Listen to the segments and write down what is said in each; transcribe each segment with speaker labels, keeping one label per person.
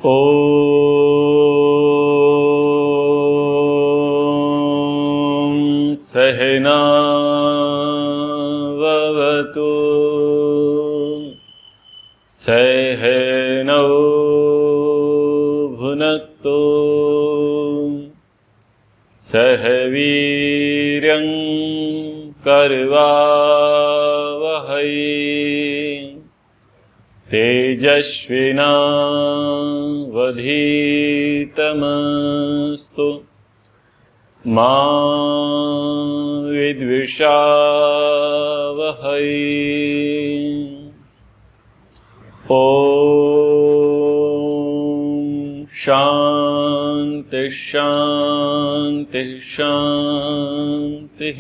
Speaker 1: ॐ सहना भवतु सहनौ भुनक्तु सह वीर्यं करवावहै तेजस्विनावधीतमस्तु मा विद्विषावहै। ॐ शान्ति शान्ति शान्ति।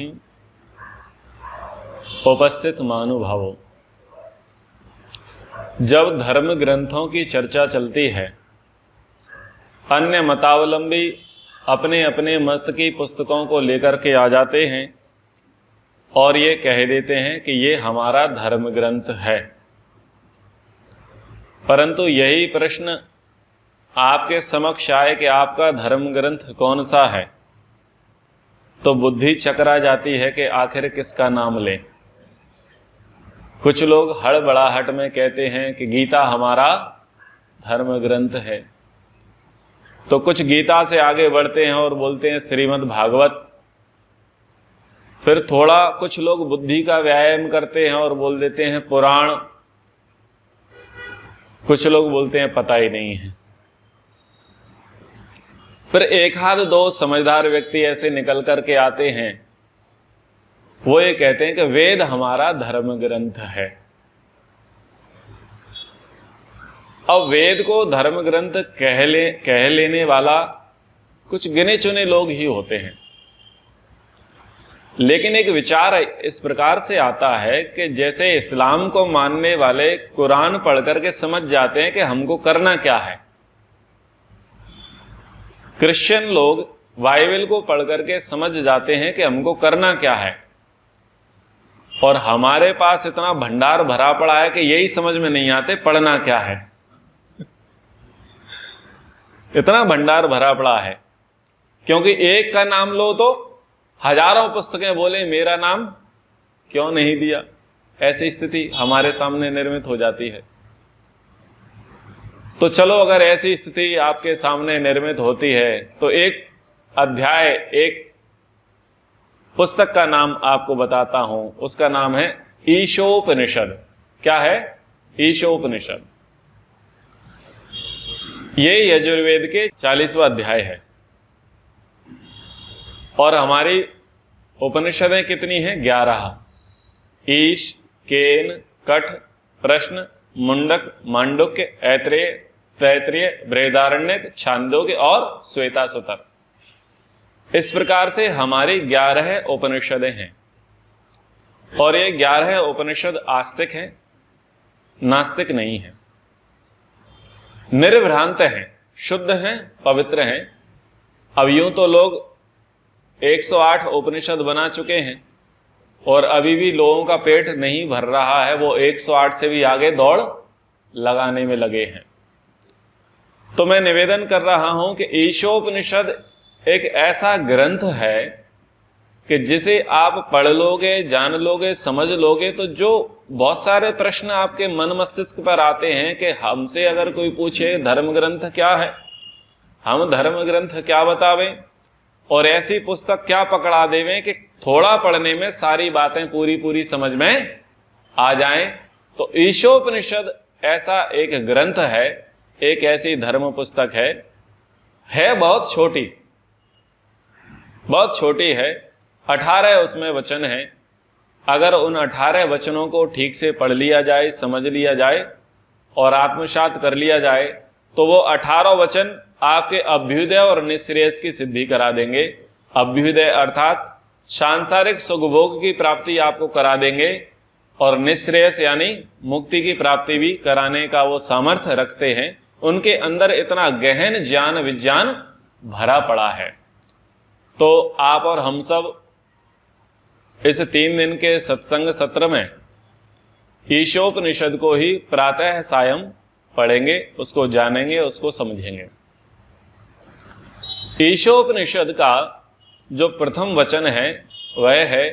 Speaker 1: उपस्थित महानुभावों, जब धर्म ग्रंथों की चर्चा चलती है, अन्य मतावलंबी अपने अपने मत की पुस्तकों को लेकर के आ जाते हैं और ये कह देते हैं कि ये हमारा धर्म ग्रंथ है। परंतु यही प्रश्न आपके समक्ष आए कि आपका धर्म ग्रंथ कौन सा है, तो बुद्धि चकरा जाती है कि आखिर किसका नाम लें। कुछ लोग हड़बड़ाहट में कहते हैं कि गीता हमारा धर्म ग्रंथ है, तो कुछ गीता से आगे बढ़ते हैं और बोलते हैं श्रीमद् भागवत। फिर थोड़ा कुछ लोग बुद्धि का व्यायाम करते हैं और बोल देते हैं पुराण। कुछ लोग बोलते हैं पता ही नहीं है। फिर एक आध दो समझदार व्यक्ति ऐसे निकल करके आते हैं, वो ये कहते हैं कि वेद हमारा धर्म ग्रंथ है। अब वेद को धर्म ग्रंथ कह लेने वाला कुछ गिने चुने लोग ही होते हैं, लेकिन एक विचार इस प्रकार से आता है कि जैसे इस्लाम को मानने वाले कुरान पढ़ करके समझ जाते हैं कि हमको करना क्या है, क्रिश्चियन लोग बाइबल को पढ़ करके समझ जाते हैं कि हमको करना क्या है, और हमारे पास इतना भंडार भरा पड़ा है कि यही समझ में नहीं आते पढ़ना क्या है। इतना भंडार भरा पड़ा है, क्योंकि एक का नाम लो तो हजारों पुस्तकें बोले मेरा नाम क्यों नहीं दिया। ऐसी स्थिति हमारे सामने निर्मित हो जाती है। तो चलो, अगर ऐसी स्थिति आपके सामने निर्मित होती है तो एक अध्याय, एक पुस्तक का नाम आपको बताता हूं। उसका नाम है ईशोपनिषद। क्या है? ईशोपनिषद। ये यजुर्वेद के 40वां अध्याय है। और हमारी उपनिषदें कितनी हैं? 11। ईश, केन, कठ, प्रश्न, मुंडक, मांडुक्य, ऐत्रेय, तैत्रीय, बृहदारण्यक, छांदोग्य और श्वेताश्वतर। इस प्रकार से हमारी 11 उपनिषदें हैं। और ये 11 उपनिषद आस्तिक हैं, नास्तिक नहीं हैं, निर्भ्रांत हैं, शुद्ध हैं, पवित्र हैं। अब यूं तो लोग 108 उपनिषद बना चुके हैं और अभी भी लोगों का पेट नहीं भर रहा है, वो 108 से भी आगे दौड़ लगाने में लगे हैं। तो मैं निवेदन कर रहा हूं कि ईशोपनिषद एक ऐसा ग्रंथ है कि जिसे आप पढ़ लोगे, जान लोगे, समझ लोगे, तो जो बहुत सारे प्रश्न आपके मन मस्तिष्क पर आते हैं कि हमसे अगर कोई पूछे धर्म ग्रंथ क्या है, हम धर्म ग्रंथ क्या बतावें, और ऐसी पुस्तक क्या पकड़ा देवें कि थोड़ा पढ़ने में सारी बातें पूरी पूरी समझ में आ जाएं। तो ईशोपनिषद ऐसा एक ग्रंथ है, एक ऐसी धर्म पुस्तक है बहुत छोटी, बहुत छोटी है। 18 उसमें वचन हैं। अगर उन 18 वचनों को ठीक से पढ़ लिया जाए, समझ लिया जाए और आत्मसात कर लिया जाए, तो वो 18 वचन आपके अभ्युदय और निःश्रेयस की सिद्धि करा देंगे। अभ्युदय अर्थात सांसारिक सुखभोग की प्राप्ति आपको करा देंगे, और निःश्रेयस यानी मुक्ति की प्राप्ति भी कराने का वो सामर्थ्य रखते हैं। उनके अंदर इतना गहन ज्ञान विज्ञान भरा पड़ा है। तो आप और हम सब इस 3 दिन के सत्संग सत्र में ईशोपनिषद को ही प्रातः सायं पढ़ेंगे, उसको जानेंगे, उसको समझेंगे। ईशोपनिषद का जो प्रथम वचन है वह है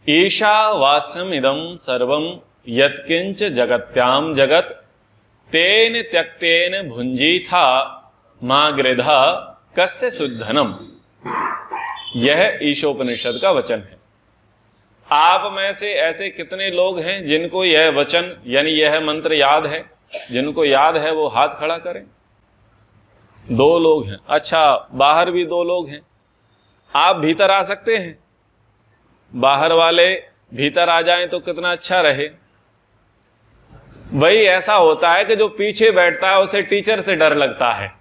Speaker 1: ईशावास्यम इदं सर्वं यत्किंच जगत्याम जगत तेन त्यक्तेन भुंजीथा मां गृधा कस्य शुद्धनम। यह ईशोपनिषद का वचन है। आप में से ऐसे कितने लोग हैं जिनको यह वचन यानी यह मंत्र याद है? जिनको याद है वो हाथ खड़ा करें। 2 लोग हैं। अच्छा, बाहर भी 2 लोग हैं। आप भीतर आ सकते हैं? बाहर वाले भीतर आ जाएं तो कितना अच्छा रहे। वही ऐसा होता है कि जो पीछे बैठता है उसे टीचर से डर लगता है,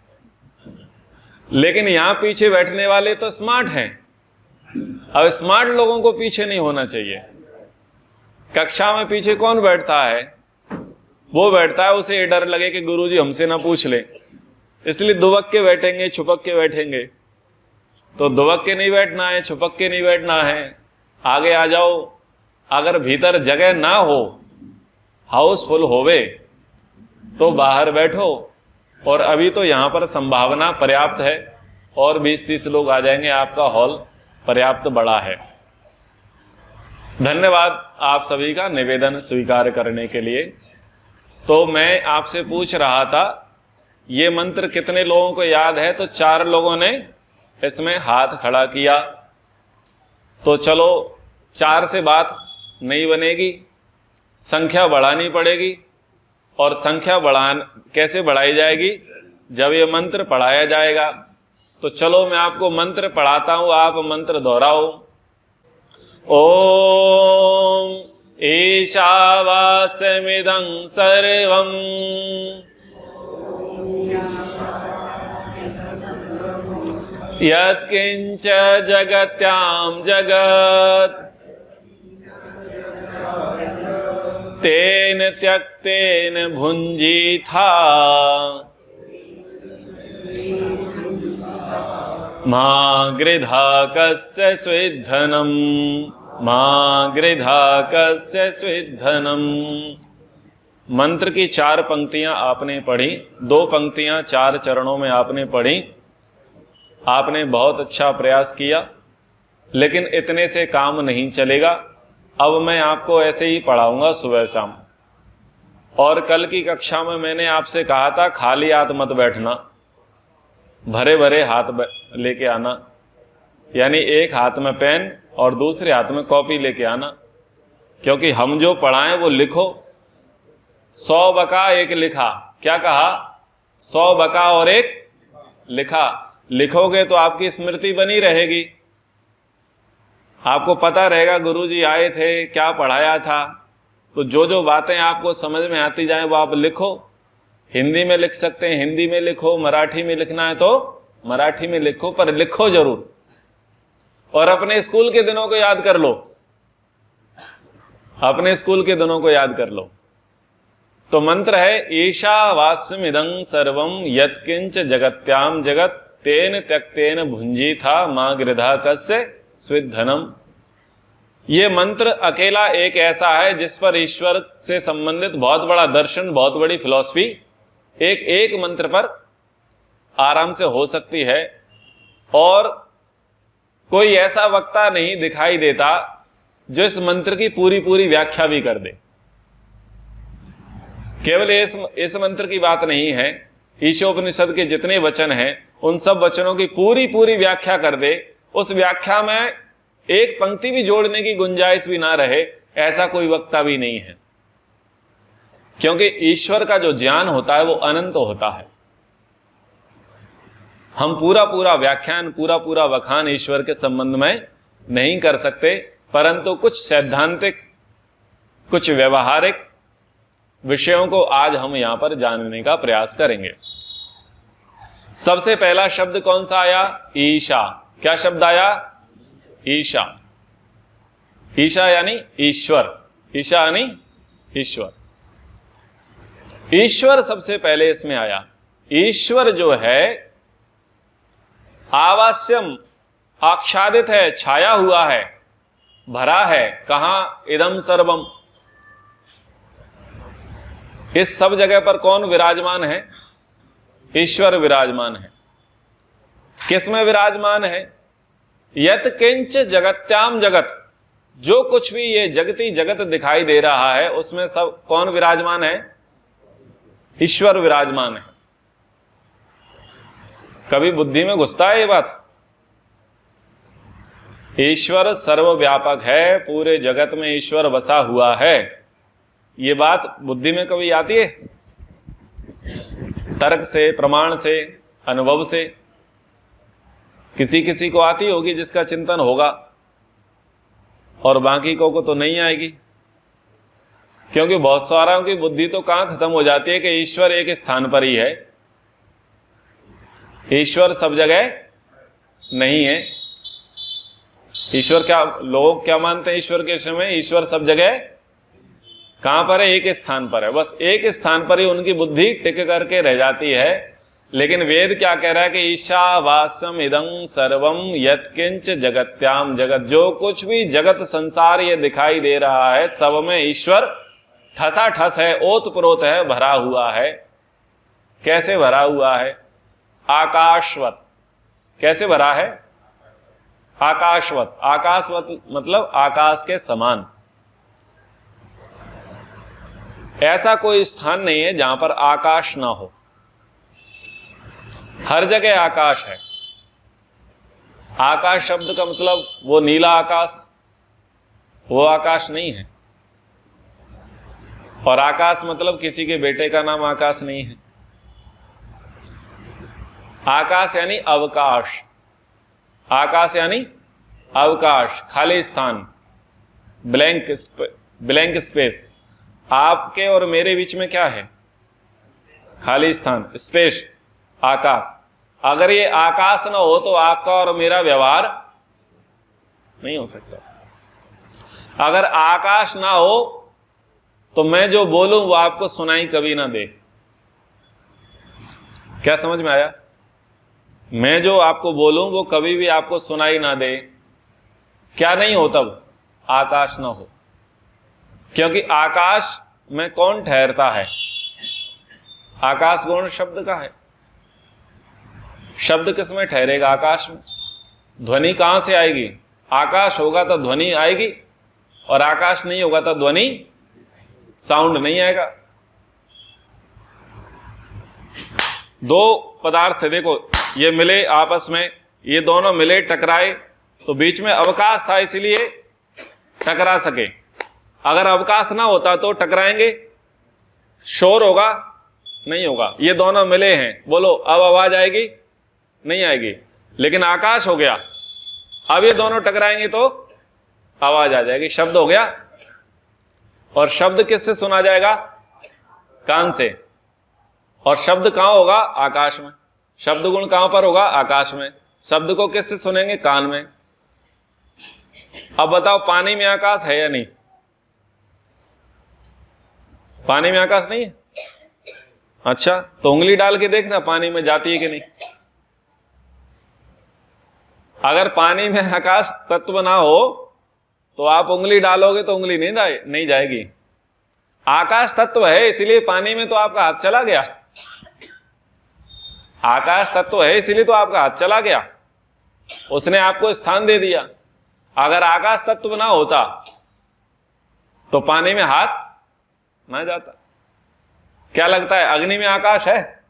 Speaker 1: लेकिन यहां पीछे बैठने वाले तो स्मार्ट हैं। अब स्मार्ट लोगों को पीछे नहीं होना चाहिए। कक्षा में पीछे कौन बैठता है? वो बैठता है उसे ये डर लगे कि गुरुजी हमसे ना पूछ ले, इसलिए दुबक के बैठेंगे, छुपक के बैठेंगे। तो दुबक के नहीं बैठना है, छुपक के नहीं बैठना है, आगे आ जाओ। अगर भीतर जगह ना हो, हाउसफुल होवे, तो बाहर बैठो। और अभी तो यहां पर संभावना पर्याप्त है, और 20-30 लोग आ जाएंगे, आपका हॉल पर्याप्त बड़ा है। धन्यवाद आप सभी का निवेदन स्वीकार करने के लिए। तो मैं आपसे पूछ रहा था ये मंत्र कितने लोगों को याद है? तो 4 लोगों ने इसमें हाथ खड़ा किया। तो चलो 4 से बात नहीं बनेगी, संख्या बढ़ानी पड़ेगी। और संख्या कैसे बढ़ाई जाएगी? जब ये मंत्र पढ़ाया जाएगा। तो चलो मैं आपको मंत्र पढ़ाता हूं, आप मंत्र दोहराओ। ओम ईशावास्यमिदं सर्वं यत्किंच जगत्यां जगत् तेन त्यक्तेन भुंजीथा मां गृधा कस्य स्विद्धनम। मां गृधा कस्य स्विद्धनम। मंत्र की 4 पंक्तियां आपने पढ़ी, 2 पंक्तियां 4 चरणों में आपने पढ़ी। आपने बहुत अच्छा प्रयास किया, लेकिन इतने से काम नहीं चलेगा। अब मैं आपको ऐसे ही पढ़ाऊंगा सुबह शाम। और कल की कक्षा में मैंने आपसे कहा था खाली हाथ मत बैठना, भरे भरे हाथ लेके आना। यानी एक हाथ में पेन और दूसरे हाथ में कॉपी लेके आना, क्योंकि हम जो पढ़ाएं वो लिखो। 100 बका 1 लिखा। क्या कहा? 100 बका और 1 लिखा। लिखोगे तो आपकी स्मृति बनी रहेगी, आपको पता रहेगा गुरुजी आए थे, क्या पढ़ाया था। तो जो जो बातें आपको समझ में आती जाएं वो आप लिखो। हिंदी में लिख सकते हैं, हिंदी में लिखो, मराठी में लिखना है तो मराठी में लिखो, पर लिखो जरूर। और अपने स्कूल के दिनों को याद कर लो, अपने स्कूल के दिनों को याद कर लो। तो मंत्र है ईशावास्यमिदं सर्वं यत्किंच जगत्याम जगत तेन त्यक्तेन भुंजीथा मां गृधा कस्य स्विद्धनम। ये मंत्र अकेला एक ऐसा है जिस पर ईश्वर से संबंधित बहुत बड़ा दर्शन, बहुत बड़ी फिलॉसफी एक मंत्र पर आराम से हो सकती है। और कोई ऐसा वक्ता नहीं दिखाई देता जो इस मंत्र की पूरी व्याख्या भी कर दे। केवल इस मंत्र की बात नहीं है, ईशोपनिषद के जितने वचन हैं उन सब वचनों की पूरी व्याख्या कर दे। उस व्याख्या में एक पंक्ति भी जोड़ने की गुंजाइश भी ना रहे, ऐसा कोई वक्ता भी नहीं है। क्योंकि ईश्वर का जो ज्ञान होता है वो अनंत होता है। हम पूरा व्याख्यान, पूरा वखान ईश्वर के संबंध में नहीं कर सकते, परंतु कुछ सैद्धांतिक, कुछ व्यवहारिक विषयों को आज हम यहां पर जानने का प्रयास करेंगे। सबसे पहला शब्द कौन सा आया? ईशा। क्या शब्द आया? ईशा। ईशा यानी ईश्वर। ईशा यानी ईश्वर। ईश्वर सबसे पहले इसमें आया। ईश्वर जो है आवास्यम, आच्छादित है, छाया हुआ है, भरा है। कहां? इदम सर्वम। इस सब जगह पर कौन विराजमान है? ईश्वर विराजमान है। किस में विराजमान है? यत किंच जगत्याम जगत, जो कुछ भी ये जगती जगत दिखाई दे रहा है उसमें सब कौन विराजमान है? ईश्वर विराजमान है। कभी बुद्धि में घुसता है ये बात? ईश्वर सर्वव्यापक है, पूरे जगत में ईश्वर बसा हुआ है, ये बात बुद्धि में कभी आती है? तर्क से, प्रमाण से, अनुभव से किसी किसी को आती होगी जिसका चिंतन होगा, और बाकी को तो नहीं आएगी, क्योंकि बहुत सारों की बुद्धि तो कहां खत्म हो जाती है कि ईश्वर एक स्थान पर ही है। ईश्वर सब जगह नहीं है। ईश्वर क्या, लोग क्या मानते हैं ईश्वर के विषय में? ईश्वर सब जगह कहां पर है? एक स्थान पर है। बस एक स्थान पर ही उनकी बुद्धि टिक करके रह जाती है। लेकिन वेद क्या कह रहा है कि ईशावास्यम इदं सर्वम यत्किंच जगत्याम जगत, जो कुछ भी जगत संसार ये दिखाई दे रहा है सब में ईश्वर ठसा ठस है, ओतप्रोत है, भरा हुआ है। कैसे भरा हुआ है? आकाशवत। कैसे भरा है? आकाशवत। आकाशवत मतलब आकाश के समान। ऐसा कोई स्थान नहीं है जहां पर आकाश ना हो, हर जगह आकाश है। आकाश शब्द का मतलब वो नीला आकाश, वो आकाश नहीं है। और आकाश मतलब किसी के बेटे का नाम आकाश नहीं है। आकाश यानी अवकाश। आकाश यानी अवकाश, खाली स्थान, ब्लैंक स्पेस। आपके और मेरे बीच में क्या है? खाली स्थान, स्पेस, आकाश। अगर ये आकाश ना हो तो आपका और मेरा व्यवहार नहीं हो सकता। अगर आकाश ना हो तो मैं जो बोलूं वो आपको सुनाई कभी ना दे। क्या समझ में आया? मैं जो आपको बोलूं वो कभी भी आपको सुनाई ना दे। क्या नहीं हो तब? आकाश ना हो। क्योंकि आकाश में कौन ठहरता है? आकाश गुण शब्द का है। शब्द किस में ठहरेगा? आकाश में। ध्वनि कहां से आएगी? आकाश होगा तो ध्वनि आएगी, और आकाश नहीं होगा तो ध्वनि, साउंड नहीं आएगा। दो पदार्थ है, देखो ये मिले आपस में, ये दोनों मिले, टकराए, तो बीच में अवकाश था इसलिए टकरा सके। अगर अवकाश ना होता तो टकराएंगे, शोर होगा? नहीं होगा। ये दोनों मिले हैं, बोलो अब आवाज आएगी? नहीं आएगी। लेकिन आकाश हो गया, अब ये दोनों टकराएंगे तो आवाज आ जाएगी, शब्द हो गया। और शब्द किससे सुना जाएगा? कान से। और शब्द कहां होगा? आकाश में। शब्द गुण कहां पर होगा? आकाश में। शब्द को किससे सुनेंगे? कान में। अब बताओ, पानी में आकाश है या नहीं? पानी में आकाश नहीं है? अच्छा, तो उंगली डाल के देखना पानी में जाती है कि नहीं। अगर पानी में आकाश तत्व ना हो तो आप उंगली डालोगे तो उंगली नहीं जाएगी। आकाश तत्व है इसलिए पानी में तो आपका हाथ चला गया। आकाश तत्व है इसलिए तो आपका हाथ चला गया, उसने आपको स्थान दे दिया। अगर आकाश तत्व ना होता तो पानी में हाथ ना जाता। क्या लगता है, अग्नि में आकाश है?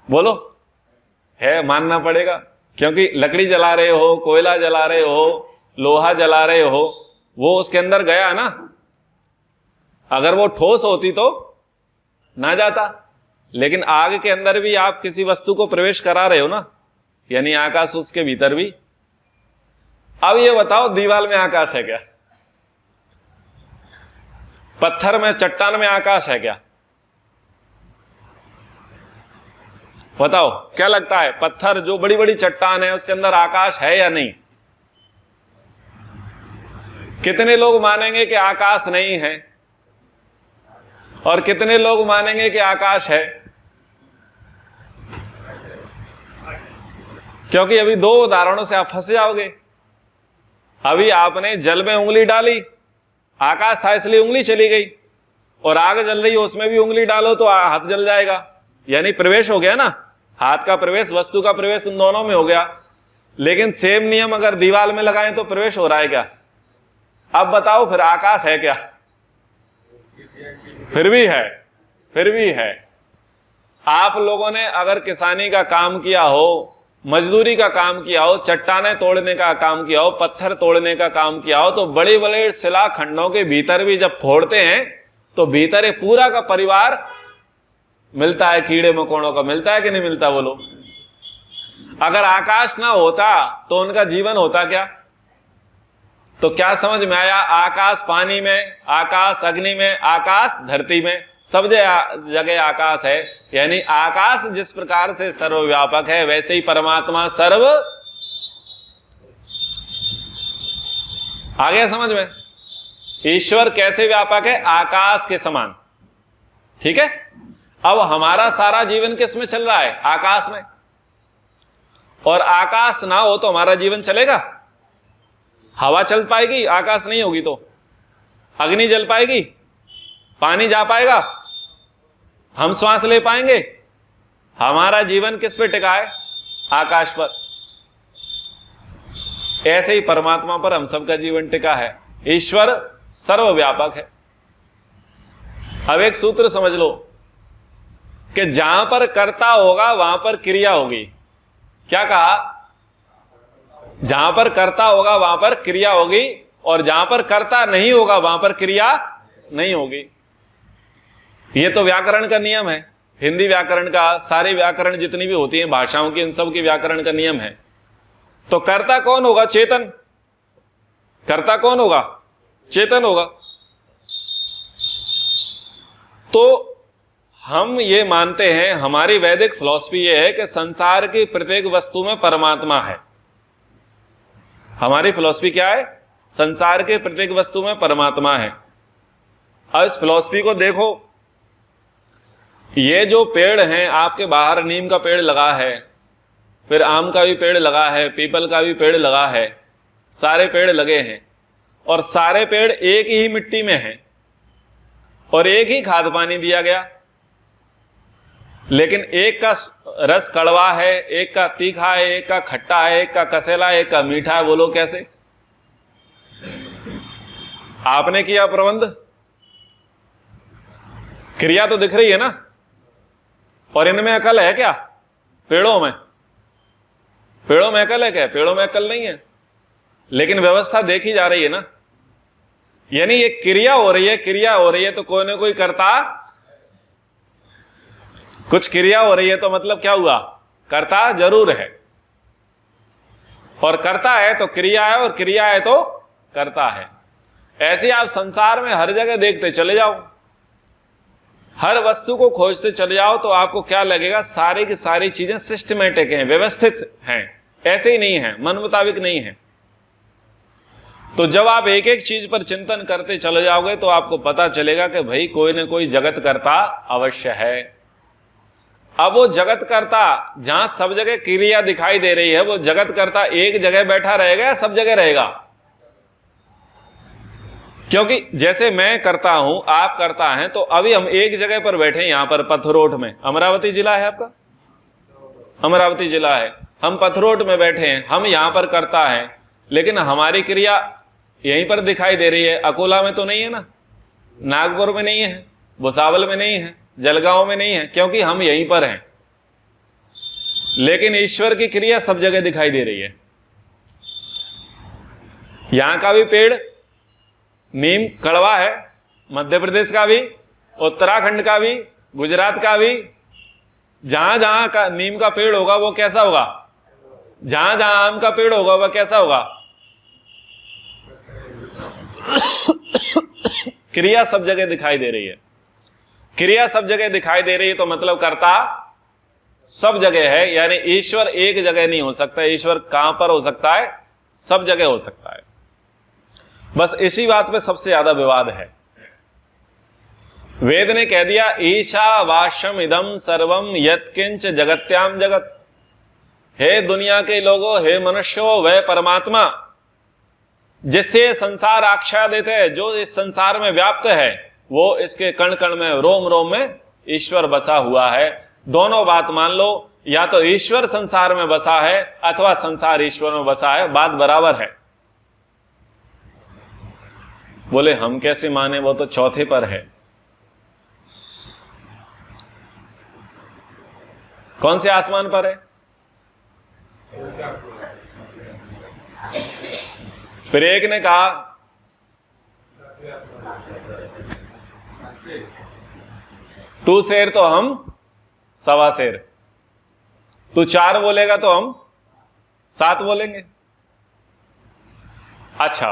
Speaker 1: बोलो, है? मानना पड़ेगा, क्योंकि लकड़ी जला रहे हो, कोयला जला रहे हो, लोहा जला रहे हो, वो उसके अंदर गया ना। अगर वो ठोस होती तो ना जाता। लेकिन आग के अंदर भी आप किसी वस्तु को प्रवेश करा रहे हो ना, यानी आकाश उसके भीतर भी। अब ये बताओ, दीवार में आकाश है क्या? पत्थर में, चट्टान में आकाश है क्या? बताओ, क्या लगता है? पत्थर, जो बड़ी बड़ी चट्टान है, उसके अंदर आकाश है या नहीं? कितने लोग मानेंगे कि आकाश नहीं है, और कितने लोग मानेंगे कि आकाश है? क्योंकि अभी दो उदाहरणों से आप फंस जाओगे। अभी आपने जल में उंगली डाली, आकाश था इसलिए उंगली चली गई, और आग जल रही है उसमें भी उंगली डालो तो हाथ जल जाएगा, यानी प्रवेश हो गया ना, हाथ का प्रवेश, वस्तु का प्रवेश उन दोनों में हो गया। लेकिन सेम नियम अगर दीवार में लगाएं तो प्रवेश हो रहा है क्या? अब बताओ फिर आकाश है क्या? फिर भी है। आप लोगों ने अगर किसानी का काम किया हो, मजदूरी का काम किया हो, चट्टाने तोड़ने का काम किया हो, पत्थर तोड़ने का काम किया हो, तो बड़े बड़े शिलाखंडों के भीतर भी जब फोड़ते हैं तो भीतर एक पूरा का परिवार मिलता है, कीड़े मकोड़ों का मिलता है कि नहीं मिलता बोलो? अगर आकाश ना होता तो उनका जीवन होता क्या? तो क्या समझ में आया? आकाश पानी में, आकाश अग्नि में, आकाश धरती में, सब जगह आकाश है। यानी आकाश जिस प्रकार से सर्वव्यापक है वैसे ही परमात्मा सर्व, आ गया समझ में? ईश्वर कैसे व्यापक है? आकाश के समान। ठीक है। अब हमारा सारा जीवन किस में चल रहा है? आकाश में। और आकाश ना हो तो हमारा जीवन चलेगा? हवा चल पाएगी? आकाश नहीं होगी तो अग्नि जल पाएगी? पानी जा पाएगा? हम श्वास ले पाएंगे? हमारा जीवन किस पे टिका है? आकाश पर। ऐसे ही परमात्मा पर हम सबका जीवन टिका है। ईश्वर सर्वव्यापक है। अब एक सूत्र समझ लो कि जहां पर कर्ता होगा वहां पर क्रिया होगी। क्या कहा? जहां पर कर्ता होगा वहां पर क्रिया होगी, और जहां पर कर्ता नहीं होगा वहां पर क्रिया नहीं होगी। यह तो व्याकरण का नियम है, हिंदी व्याकरण का, सारे व्याकरण जितनी भी होती हैं भाषाओं की, इन सब की व्याकरण का नियम है। तो कर्ता कौन होगा? चेतन। कर्ता कौन होगा? चेतन होगा। तो हम ये मानते हैं, हमारी वैदिक फिलॉसफी ये है कि संसार की प्रत्येक वस्तु में परमात्मा है। हमारी फिलॉसफी क्या है? संसार के प्रत्येक वस्तु में परमात्मा है। अब इस फिलॉसफी को देखो, ये जो पेड़ हैं आपके बाहर, नीम का पेड़ लगा है, फिर आम का भी पेड़ लगा है, पीपल का भी पेड़ लगा है, सारे पेड़ लगे हैं, और सारे पेड़ एक ही मिट्टी में हैं और एक ही खाद पानी दिया गया। लेकिन एक का रस कड़वा है, एक का तीखा है, एक का खट्टा है, एक का कसेला है, एक का मीठा है। बोलो कैसे? आपने किया प्रबंध, क्रिया तो दिख रही है ना। और इनमें अकल है क्या? पेड़ों में अकल है क्या? पेड़ों में अकल नहीं है, लेकिन व्यवस्था देखी जा रही है ना। यानी ये क्रिया हो रही है तो कोई ना कोई करता, कुछ क्रिया हो रही है तो मतलब क्या हुआ? कर्ता जरूर है, और कर्ता है तो क्रिया है, और क्रिया है तो कर्ता है। ऐसे आप संसार में हर जगह देखते चले जाओ, हर वस्तु को खोजते चले जाओ, तो आपको क्या लगेगा? सारी की सारी चीजें सिस्टमेटिक हैं, व्यवस्थित हैं, ऐसे ही नहीं है, मन मुताबिक नहीं है। तो जब आप एक एक चीज पर चिंतन करते चले जाओगे तो आपको पता चलेगा कि भाई कोई ना कोई जगत कर्ता अवश्य है। अब वो जगत कर्ता जहां सब जगह क्रिया दिखाई दे रही है, वो जगत कर्ता एक जगह बैठा रहेगा या सब जगह रहेगा? क्योंकि जैसे मैं करता हूं, आप करता हैं, तो अभी हम एक जगह पर बैठे हैं, यहां पर पथरोट में। अमरावती जिला है आपका? अमरावती जिला है। हम पथरोट में बैठे हैं, हम यहां पर करता है, लेकिन हमारी क्रिया यहीं पर दिखाई दे रही है। अकोला में तो नहीं है ना, नागपुर में नहीं है, भुसावल में नहीं है, जलगांव में नहीं है, क्योंकि हम यहीं पर हैं। लेकिन ईश्वर की क्रिया सब जगह दिखाई दे रही है। यहां का भी पेड़ नीम कड़वा है, मध्य प्रदेश का भी, उत्तराखंड का भी, गुजरात का भी। जहां जहां का नीम का पेड़ होगा वो कैसा होगा? जहां जहां आम का पेड़ होगा वह कैसा होगा? क्रिया सब जगह दिखाई दे रही है। क्रिया सब जगह दिखाई दे रही है तो मतलब कर्ता सब जगह है। यानी ईश्वर एक जगह नहीं हो सकता। ईश्वर कहां पर हो सकता है? सब जगह हो सकता है। बस इसी बात पे सबसे ज्यादा विवाद है। वेद ने कह दिया ईशावास्यम इदम सर्वम यत्किंच जगत्याम जगत। हे दुनिया के लोगों, हे मनुष्यों, वह परमात्मा जिससे संसार आख्या देते हैं, जो इस संसार में व्याप्त है, वो इसके कण कण में, रोम रोम में ईश्वर बसा हुआ है। दोनों बात मान लो, या तो ईश्वर संसार में बसा है अथवा संसार ईश्वर में बसा है, बात बराबर है। बोले हम कैसे माने, वो तो चौथे पर है। कौन से आसमान पर है? फिर एक ने कहा तू शेर तो हम सवा शेर, तू 4 बोलेगा तो हम 7 बोलेंगे। अच्छा,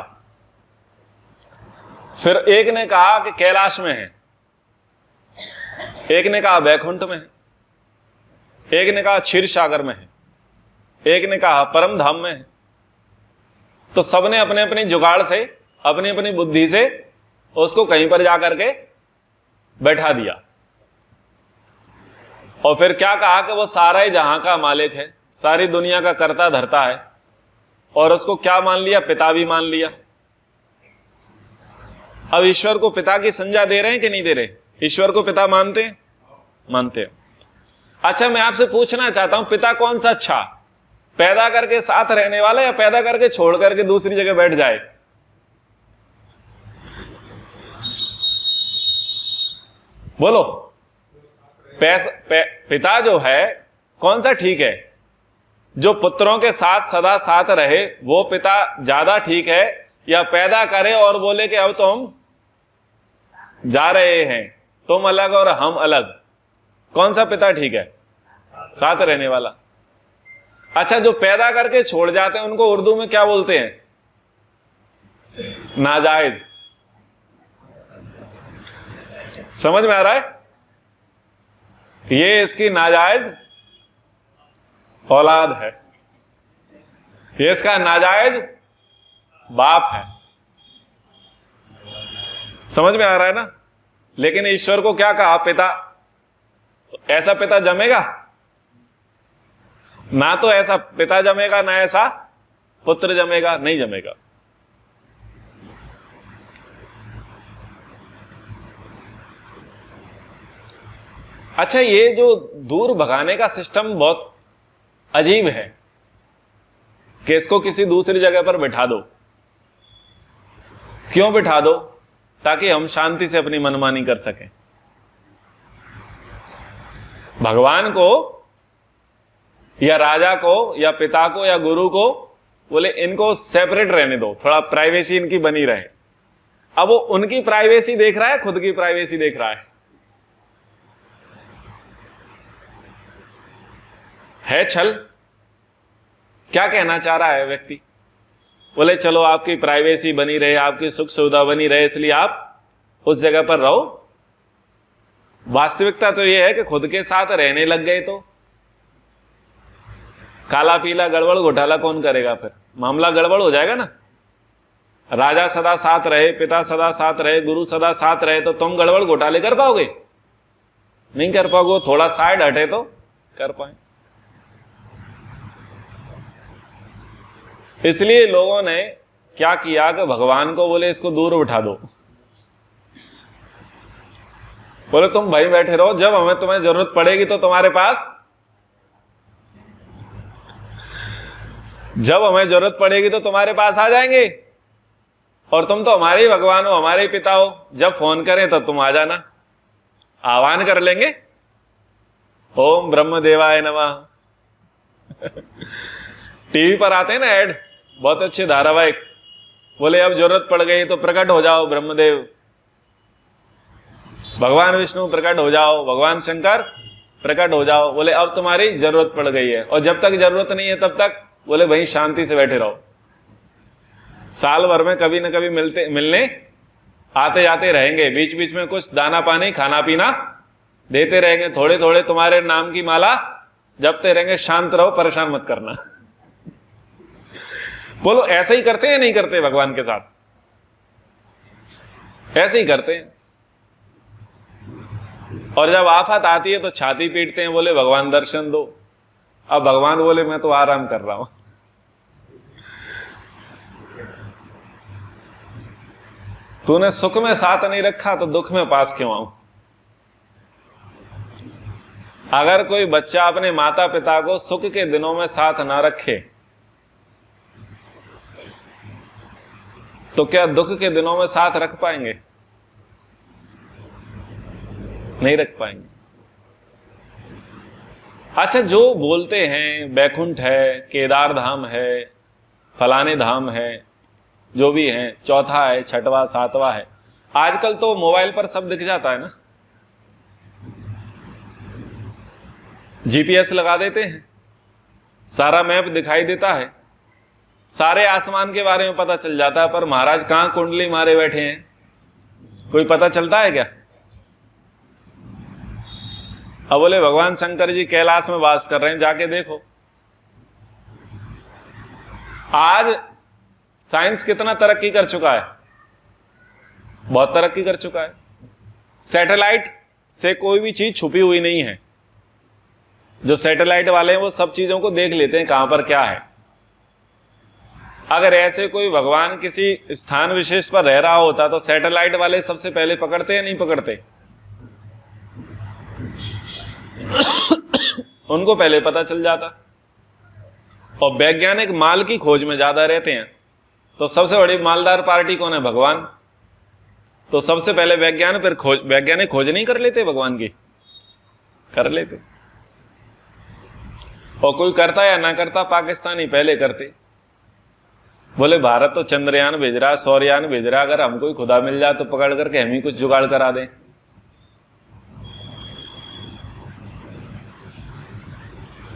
Speaker 1: फिर एक ने कहा कि कैलाश में है, एक ने कहा बैकुंठ में है, एक ने कहा क्षीर सागर में है, एक ने कहा परम धाम में है। तो सबने अपने अपनी जुगाड़ से, अपनी अपनी बुद्धि से उसको कहीं पर जाकर के बैठा दिया, और फिर क्या कहा कि वो सारा ही जहां का मालिक है, सारी दुनिया का कर्ता धर्ता है, और उसको क्या मान लिया? पिता भी मान लिया। अब ईश्वर को पिता की संज्ञा दे रहे हैं कि नहीं दे रहे? ईश्वर को पिता मानते हैं? मानते हैं। अच्छा, मैं आपसे पूछना चाहता हूं, पिता कौन सा अच्छा, पैदा करके साथ रहने वाला या पैदा करके छोड़ करके दूसरी जगह बैठ जाए? बोलो, पिता जो है कौन सा ठीक है? जो पुत्रों के साथ सदा साथ रहे वो पिता ज्यादा ठीक है, या पैदा करे और बोले कि अब तो हम जा रहे हैं, तुम अलग और हम अलग? कौन सा पिता ठीक है? साथ रहने वाला। अच्छा, जो पैदा करके छोड़ जाते हैं उनको उर्दू में क्या बोलते हैं? नाजायज। समझ में आ रहा है? ये इसकी नाजायज औलाद है, ये इसका नाजायज बाप है। समझ में आ रहा है ना? लेकिन ईश्वर को क्या कहा? पिता। ऐसा पिता जमेगा? ना तो ऐसा पिता जमेगा, ना ऐसा पुत्र जमेगा, नहीं जमेगा। अच्छा, ये जो दूर भगाने का सिस्टम बहुत अजीब है कि इसको किसी दूसरी जगह पर बिठा दो। क्यों बिठा दो? ताकि हम शांति से अपनी मनमानी कर सकें। भगवान को या राजा को या पिता को या गुरु को बोले इनको सेपरेट रहने दो, थोड़ा प्राइवेसी इनकी बनी रहे। अब वो उनकी प्राइवेसी देख रहा है, खुद की प्राइवेसी देख रहा है छल। क्या कहना चाह रहा है व्यक्ति? बोले चलो आपकी प्राइवेसी बनी रहे, आपकी सुख सुविधा बनी रहे, इसलिए आप उस जगह पर रहो। वास्तविकता तो यह है कि खुद के साथ रहने लग गए तो काला पीला गड़बड़ घोटाला कौन करेगा? फिर मामला गड़बड़ हो जाएगा ना। राजा सदा साथ रहे, पिता सदा साथ रहे, गुरु सदा साथ रहे, तो तुम गड़बड़ घोटाले कर पाओगे? नहीं कर पाओगे। थोड़ा साइड हटे तो कर पाए। इसलिए लोगों ने क्या किया कि भगवान को बोले इसको दूर उठा दो। बोले तुम भाई बैठे रहो, जब हमें तुम्हें जरूरत पड़ेगी तो तुम्हारे पास, जब हमें जरूरत पड़ेगी तो तुम्हारे पास आ जाएंगे, और तुम तो हमारे ही भगवान हो, हमारे ही पिता हो। जब फोन करें तो तुम आ जाना, आह्वान कर लेंगे, ओम ब्रह्म देवाय नमः। टीवी पर आते हैं ना ऐड, बहुत अच्छे धारावाहिक। बोले अब जरूरत पड़ गई तो प्रकट हो जाओ ब्रह्मदेव, भगवान विष्णु प्रकट हो जाओ, भगवान शंकर प्रकट हो जाओ। बोले अब तुम्हारी जरूरत पड़ गई है, और जब तक जरूरत नहीं है तब तक बोले भाई शांति से बैठे रहो। साल भर में कभी ना कभी मिलने आते जाते रहेंगे, बीच बीच में कुछ दाना पानी खाना पीना देते रहेंगे, थोड़े थोड़े तुम्हारे नाम की माला जपते रहेंगे। शांत रहो, परेशान मत करना। बोलो ऐसे ही करते हैं नहीं करते? भगवान के साथ ऐसे ही करते हैं। और जब आफत आती है तो छाती पीटते हैं, बोले भगवान दर्शन दो। अब भगवान बोले मैं तो आराम कर रहा हूं। तूने सुख में साथ नहीं रखा तो दुख में पास क्यों आऊं। अगर कोई बच्चा अपने माता पिता को सुख के दिनों में साथ ना रखे तो क्या दुख के दिनों में साथ रख पाएंगे? नहीं रख पाएंगे। अच्छा, जो बोलते हैं बैकुंठ है, केदार धाम है, फलाने धाम है, जो भी है, चौथा है, छठवा, सातवां है, आजकल तो मोबाइल पर सब दिख जाता है ना, जीपीएस लगा देते हैं, सारा मैप दिखाई देता है, सारे आसमान के बारे में पता चल जाता है। पर महाराज कहां कुंडली मारे बैठे हैं, कोई पता चलता है क्या? अब बोले भगवान शंकर जी कैलाश में वास कर रहे हैं, जाके देखो। आज साइंस कितना तरक्की कर चुका है, बहुत तरक्की कर चुका है। सैटेलाइट से कोई भी चीज छुपी हुई नहीं है। जो सैटेलाइट वाले हैं वो सब चीजों को देख लेते हैं कहां पर क्या है। अगर ऐसे कोई भगवान किसी स्थान विशेष पर रह रहा होता तो सैटेलाइट वाले सबसे पहले पकड़ते या नहीं पकड़ते? उनको पहले पता चल जाता। और वैज्ञानिक माल की खोज में ज्यादा रहते हैं, तो सबसे बड़ी मालदार पार्टी कौन है? भगवान। तो सबसे पहले वैज्ञानिक खोज नहीं कर लेते भगवान की? कर लेते। और कोई करता या ना करता, पाकिस्तानी पहले करते। बोले भारत तो चंद्रयान भेज रहा, सौरयान भेज रहा, अगर हमको ही खुदा मिल जाए तो पकड़ करके हम ही कुछ जुगाड़ करा दें।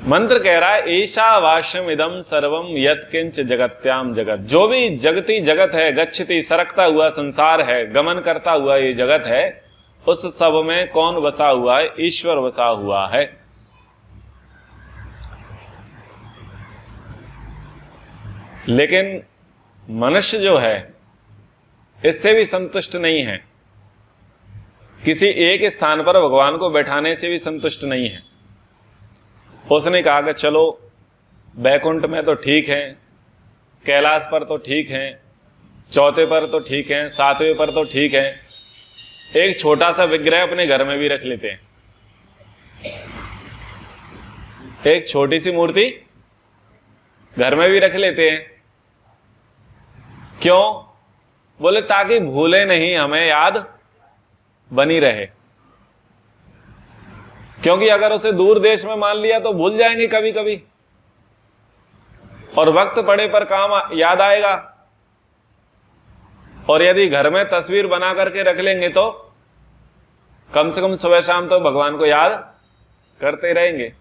Speaker 1: मंत्र कह रहा है ईशावास्यम इदम सर्वम यत्किंच जगत्याम जगत। जो भी जगती जगत है, गच्छति सरकता हुआ संसार है, गमन करता हुआ ये जगत है, उस सब में कौन बसा हुआ है? ईश्वर बसा हुआ है। लेकिन मनुष्य जो है इससे भी संतुष्ट नहीं है, किसी एक स्थान पर भगवान को बैठाने से भी संतुष्ट नहीं है। उसने कहा कि चलो बैकुंठ में तो ठीक है, कैलाश पर तो ठीक है, चौथे पर तो ठीक है, सातवें पर तो ठीक है, एक छोटा सा विग्रह अपने घर में भी रख लेते हैं। एक छोटी सी मूर्ति घर में भी रख लेते हैं। क्यों? बोले ताकि भूले नहीं, हमें याद बनी रहे। क्योंकि अगर उसे दूर देश में मान लिया तो भूल जाएंगे कभी कभी, और वक्त पड़े पर काम याद आएगा। और यदि घर में तस्वीर बना करके रख लेंगे तो कम से कम सुबह शाम तो भगवान को याद करते रहेंगे।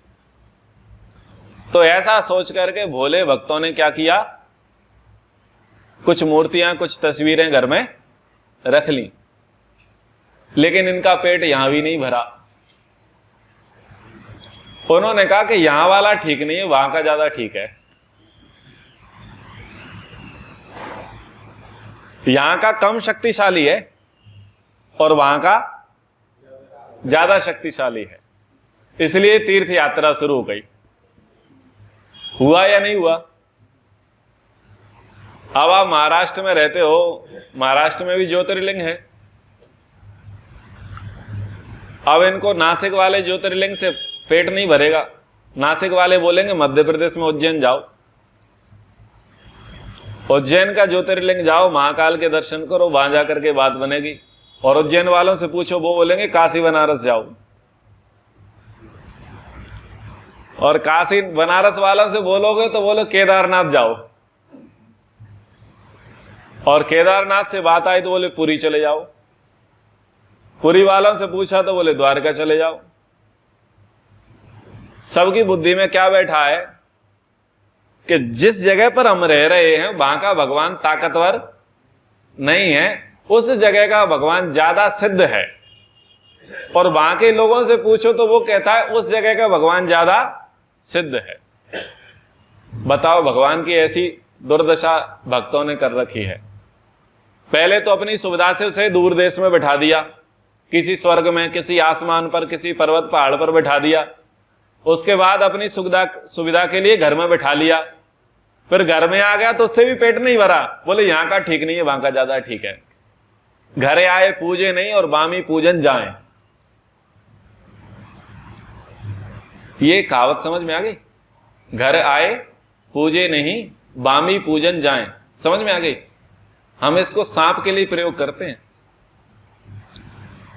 Speaker 1: तो ऐसा सोच करके भोले भक्तों ने क्या किया, कुछ मूर्तियां, कुछ तस्वीरें घर में रख ली। लेकिन इनका पेट यहां भी नहीं भरा। उन्होंने कहा कि यहां वाला ठीक नहीं है, वहां का ज्यादा ठीक है। यहां का कम शक्तिशाली है और वहां का ज्यादा शक्तिशाली है। इसलिए तीर्थ यात्रा शुरू हो गई। हुआ या नहीं हुआ? अब आप महाराष्ट्र में रहते हो, महाराष्ट्र में भी ज्योतिर्लिंग है। अब इनको नासिक वाले ज्योतिर्लिंग से पेट नहीं भरेगा। नासिक वाले बोलेंगे मध्य प्रदेश में उज्जैन जाओ, उज्जैन का ज्योतिर्लिंग जाओ, महाकाल के दर्शन करो, वहां जाकर के बात बनेगी। और उज्जैन वालों से पूछो, वो बोलेंगे काशी बनारस जाओ। और काशी बनारस वालों से बोलोगे तो बोलो केदारनाथ जाओ। और केदारनाथ से बात आई तो बोले पुरी चले जाओ। पुरी वालों से पूछा तो बोले द्वारका चले जाओ। सबकी बुद्धि में क्या बैठा है कि जिस जगह पर हम रह रहे हैं वहां का भगवान ताकतवर नहीं है, उस जगह का भगवान ज्यादा सिद्ध है। और वहां के लोगों से पूछो तो वो कहता है उस जगह का भगवान ज्यादा सिद्ध है। बताओ, भगवान की ऐसी दुर्दशा भक्तों ने कर रखी है। पहले तो अपनी सुविधा से उसे दूर देश में बैठा दिया, किसी स्वर्ग में, किसी आसमान पर, किसी पर्वत पहाड़ पर बैठा दिया। उसके बाद अपनी सुविधा के लिए घर में बैठा लिया। फिर घर में आ गया तो उससे भी पेट नहीं भरा, बोले यहां का ठीक नहीं है, वहां का ज्यादा ठीक है। घरे आए पूजे नहीं और बामी पूजन जाए। ये कहावत समझ में आ गई? घर आए पूजे नहीं बामी पूजन जाए, समझ में आ गई? हम इसको सांप के लिए प्रयोग करते हैं।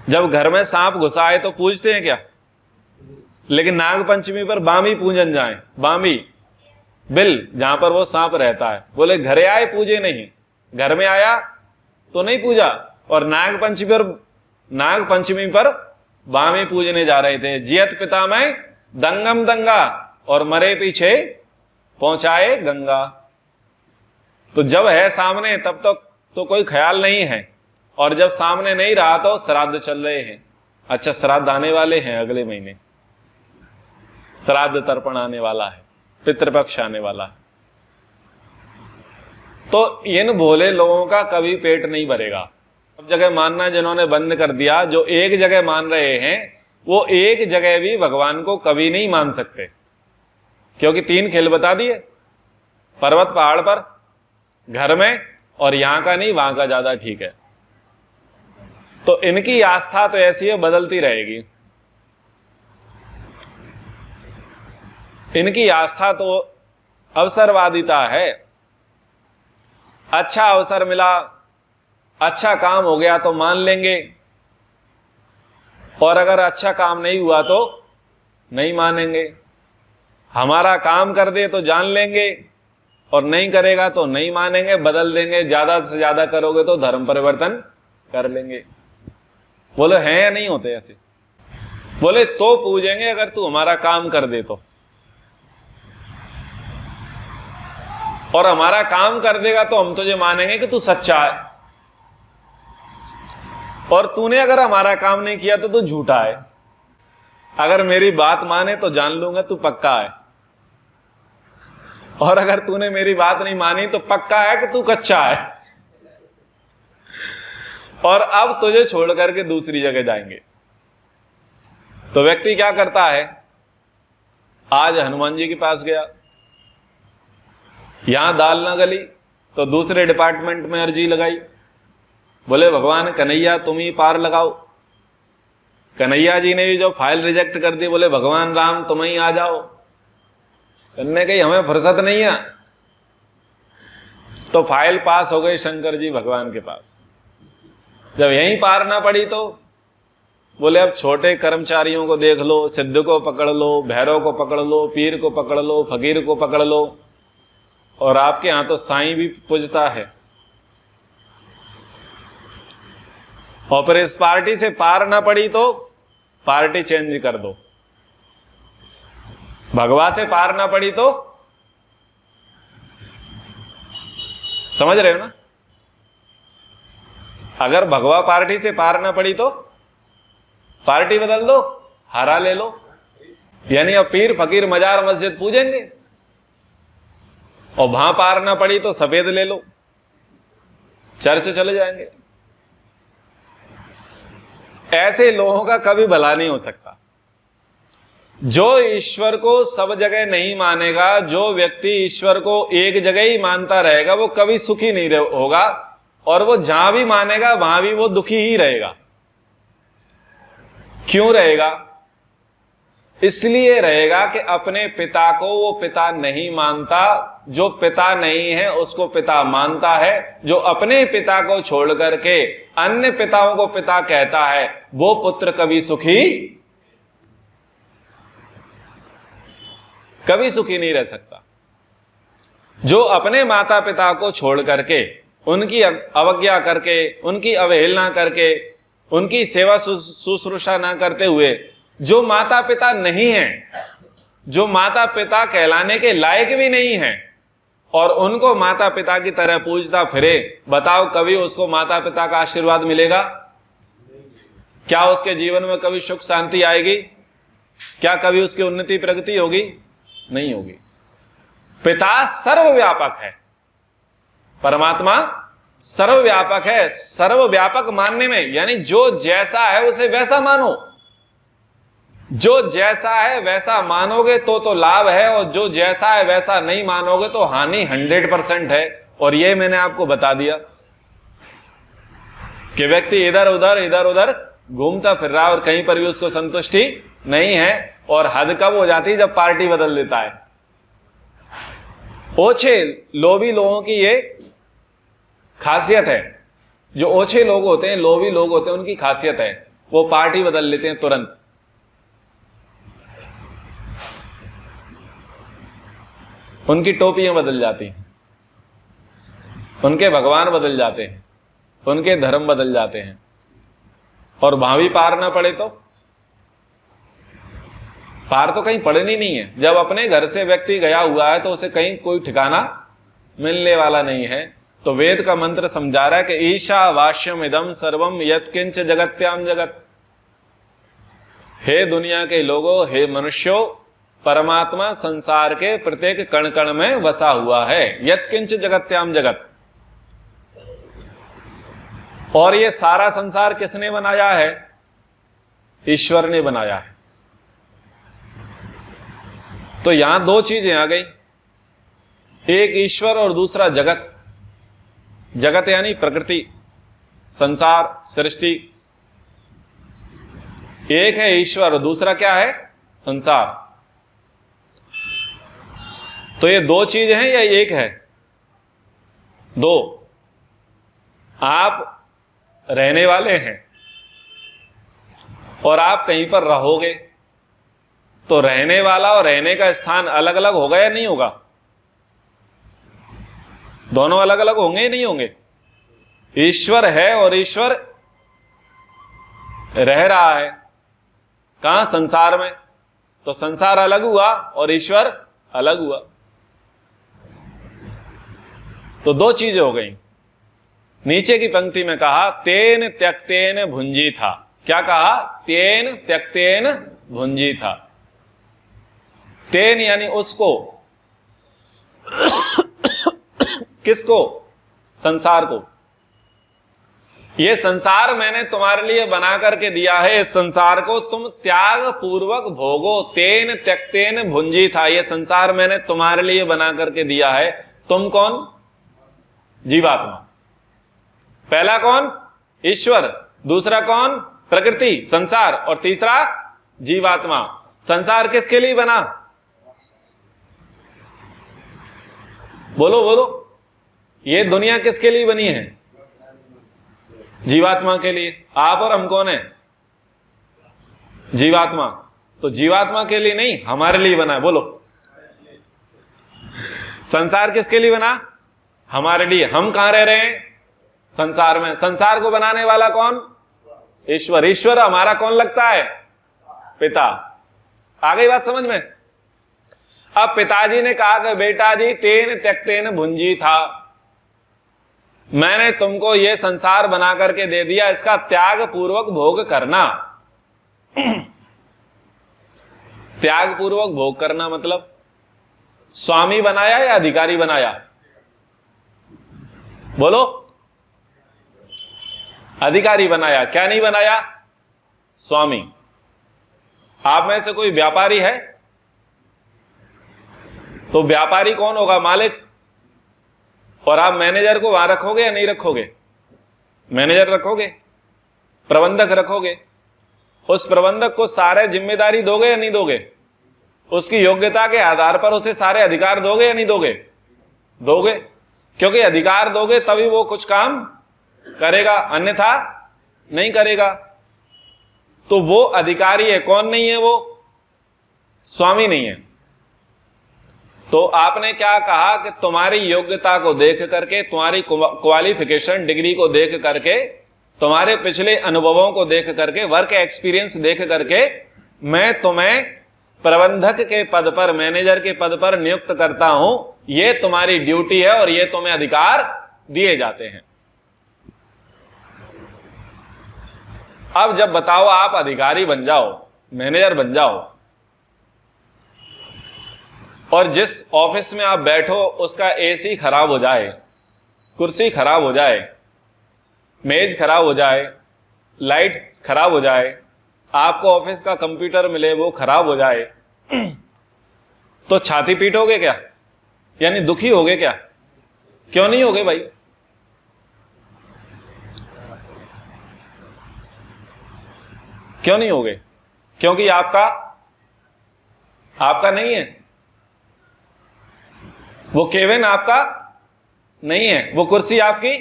Speaker 1: जब घर में सांप घुसा आए तो पूजते हैं क्या? लेकिन नाग पंचमी पर बामी पूजन जाए, बामी बिल जहां पर वो सांप रहता है। बोले घरे आए पूजे नहीं, घर में आया तो नहीं पूजा। और नाग पंचमी पर बामी पूजने जा रहे थे। जियत पिता में दंगम दंगा और मरे पीछे पहुंचाए गंगा। तो जब है सामने तब तक तो कोई ख्याल नहीं है, और जब सामने नहीं रहा तो श्राद्ध चल रहे हैं। अच्छा, श्राद्ध आने वाले हैं, अगले महीने श्राद्ध तर्पण आने वाला है, पितृपक्ष आने वाला है। तो इन भोले लोगों का कभी पेट नहीं भरेगा। सब जगह मानना जिन्होंने बंद कर दिया, जो एक जगह मान रहे हैं वो एक जगह भी भगवान को कभी नहीं मान सकते, क्योंकि 3 खेल बता दिए, पर्वत पहाड़ पर, घर में, और यहां का नहीं वहां का ज्यादा ठीक है। तो इनकी आस्था तो ऐसी है, बदलती रहेगी। इनकी आस्था तो अवसरवादिता है। अच्छा अवसर मिला, अच्छा काम हो गया तो मान लेंगे, और अगर अच्छा काम नहीं हुआ तो नहीं मानेंगे। हमारा काम कर दे तो जान लेंगे, और नहीं करेगा तो नहीं मानेंगे, बदल देंगे। ज्यादा से ज्यादा करोगे तो धर्म परिवर्तन कर लेंगे। बोले हैं या नहीं होते ऐसे? बोले तो पूजेंगे अगर तू हमारा काम कर दे तो, और हमारा काम कर देगा तो हम तुझे मानेंगे कि तू सच्चा है, और तूने अगर हमारा काम नहीं किया तो तू झूठा है। अगर मेरी बात माने तो जान लूंगा तू पक्का है, और अगर तूने मेरी बात नहीं मानी तो पक्का है कि तू कच्चा है, और अब तुझे छोड़ करके दूसरी जगह जाएंगे। तो व्यक्ति क्या करता है? आज हनुमान जी के पास गया, यहां दाल ना गली तो दूसरे डिपार्टमेंट में अर्जी लगाई। बोले भगवान कन्हैया तुम ही पार लगाओ। कन्हैया जी ने भी जो फाइल रिजेक्ट कर दी, बोले भगवान राम तुम ही आ जाओ। कहने कही हमें फुर्सत नहीं है। तो फाइल पास हो गई शंकर जी भगवान के पास। जब यहीं पार ना पड़ी तो बोले अब छोटे कर्मचारियों को देख लो, सिद्ध को पकड़ लो, भैरव को पकड़ लो, पीर को पकड़ लो, फकीर को पकड़ लो, और आपके यहां तो साईं भी पूजता है। और फिर इस पार्टी से पार ना पड़ी तो पार्टी चेंज कर दो। भगवा से पार ना पड़ी तो, समझ रहे हो ना? अगर भगवा पार्टी से पार ना पड़ी तो पार्टी बदल दो, हरा ले लो। यानी अब पीर फकीर मजार मस्जिद पूजेंगे, और वहां पार ना पड़ी तो सफेद ले लो, चर्च चले जाएंगे। ऐसे लोगों का कभी भला नहीं हो सकता। जो ईश्वर को सब जगह नहीं मानेगा, जो व्यक्ति ईश्वर को एक जगह ही मानता रहेगा, वो कभी सुखी नहीं होगा, और वो जहां भी मानेगा वहां भी वो दुखी ही रहेगा। क्यों रहेगा? इसलिए रहेगा कि अपने पिता को वो पिता नहीं मानता, जो पिता नहीं है उसको पिता मानता है। जो अपने पिता को छोड़ करके अन्य पिताओं को पिता कहता है, वो पुत्र कभी सुखी नहीं रह सकता। जो अपने माता पिता को छोड़ करके, उनकी अवज्ञा करके, उनकी अवहेलना करके, उनकी सेवा शुश्रूषा ना करते हुए, जो माता पिता नहीं हैं, जो माता पिता कहलाने के लायक भी नहीं हैं, और उनको माता पिता की तरह पूजता फिरे, बताओ कभी उसको माता पिता का आशीर्वाद मिलेगा? क्या उसके जीवन में कभी सुख शांति आएगी? क्या कभी उसकी उन्नति प्रगति होगी? नहीं होगी। पिता सर्वव्यापक है, परमात्मा सर्वव्यापक है। सर्वव्यापक मानने में यानी जो जैसा है उसे वैसा मानो। जो जैसा है वैसा मानोगे तो लाभ है, और जो जैसा है वैसा नहीं मानोगे तो हानि 100% है। और ये मैंने आपको बता दिया। कि व्यक्ति इधर उधर घूमता फिर रहा और कहीं पर भी उसको संतुष्टि नहीं है। और हद कब हो जाती है? जब पार्टी बदल देता है। ओछे लोभी लोगों की ये खासियत है। जो ओछे लोग होते हैं, लोभी लोग होते हैं, उनकी खासियत है वो पार्टी बदल लेते हैं तुरंत। उनकी टोपियां बदल जाती हैं, उनके भगवान बदल जाते हैं, उनके धर्म बदल जाते हैं। और भावी पार ना पड़े तो पार तो कहीं पड़नी नहीं है। जब अपने घर से व्यक्ति गया हुआ है तो उसे कहीं कोई ठिकाना मिलने वाला नहीं है। तो वेद का मंत्र समझा रहा है कि ईशा वाष्यम इदम सर्वम यत्किंच जगत्याम जगत। हे दुनिया के लोगों, हे मनुष्यों, परमात्मा संसार के प्रत्येक कण कण में वसा हुआ है। यत्किंच जगत्याम जगत। और ये सारा संसार किसने बनाया है? ईश्वर ने बनाया है। तो यहां दो चीजें आ गई, एक ईश्वर और दूसरा जगत। जगत यानी प्रकृति, संसार, सृष्टि। एक है ईश्वर और दूसरा क्या है? संसार। तो ये दो चीजें हैं या एक है? दो। आप रहने वाले हैं और आप कहीं पर रहोगे, तो रहने वाला और रहने का स्थान अलग अलग होगा या नहीं होगा? दोनों अलग अलग होंगे या नहीं होंगे? ईश्वर है और ईश्वर रह रहा है कहां? संसार में। तो संसार अलग हुआ और ईश्वर अलग हुआ। तो दो चीजें हो गई। नीचे की पंक्ति में कहा तेन त्यक्तेन भुंजी था। क्या कहा? तेन त्यक्तेन भुंजी था। तेन यानी उसको। किसको? संसार को। यह संसार मैंने तुम्हारे लिए बना करके दिया है, इस संसार को तुम त्याग पूर्वक भोगो। तेन त्यक्तेन भुंजी था। यह संसार मैंने तुम्हारे लिए बना करके दिया है। तुम कौन? जीवात्मा। पहला कौन? ईश्वर। दूसरा कौन? प्रकृति, संसार। और तीसरा जीवात्मा। संसार किसके लिए बना? बोलो बोलो। ये दुनिया किसके लिए बनी है? जीवात्मा के लिए। आप और हम कौन है? जीवात्मा। तो जीवात्मा के लिए नहीं, हमारे लिए बना है। बोलो। संसार किसके लिए बना? हमारे लिए। हम कहां रह रहे हैं? संसार में। संसार को बनाने वाला कौन? ईश्वर। ईश्वर हमारा कौन लगता है? पिता। आ गई बात समझ में? अब पिताजी ने कहा कि बेटा जी तेन त्यक्तेन भुंजी था, मैंने तुमको यह संसार बना करके दे दिया, इसका त्याग पूर्वक भोग करना। त्याग पूर्वक भोग करना मतलब स्वामी बनाया या अधिकारी बनाया? बोलो। अधिकारी बनाया। क्या नहीं बनाया? स्वामी। आप में से कोई व्यापारी है? तो व्यापारी कौन होगा? मालिक। और आप मैनेजर को वहां रखोगे या नहीं रखोगे? मैनेजर रखोगे, प्रबंधक रखोगे। उस प्रबंधक को सारे जिम्मेदारी दोगे या नहीं दोगे? उसकी योग्यता के आधार पर उसे सारे अधिकार दोगे या नहीं दोगे? दोगे। क्योंकि अधिकार दोगे तभी वो कुछ काम करेगा, अन्यथा नहीं करेगा। तो वो अधिकारी है। कौन नहीं है? वो स्वामी नहीं है। तो आपने क्या कहा कि तुम्हारी योग्यता को देख करके, तुम्हारी क्वालिफिकेशन डिग्री को देख करके, तुम्हारे पिछले अनुभवों को देख करके, वर्क एक्सपीरियंस देख करके मैं तुम्हें प्रबंधक के पद पर, मैनेजर के पद पर नियुक्त करता हूं। यह तुम्हारी ड्यूटी है और यह तुम्हें अधिकार दिए जाते हैं। अब जब बताओ आप अधिकारी बन जाओ, मैनेजर बन जाओ, और जिस ऑफिस में आप बैठो उसका एसी खराब हो जाए, कुर्सी खराब हो जाए, मेज खराब हो जाए, लाइट खराब हो जाए, आपको ऑफिस का कंप्यूटर मिले वो खराब हो जाए, तो छाती पीटोगे क्या? यानी दुखी होगे क्या? क्यों नहीं होगे भाई? क्यों नहीं होगे? क्योंकि आपका नहीं है, वो केबिन आपका नहीं है, वो कुर्सी आपकी,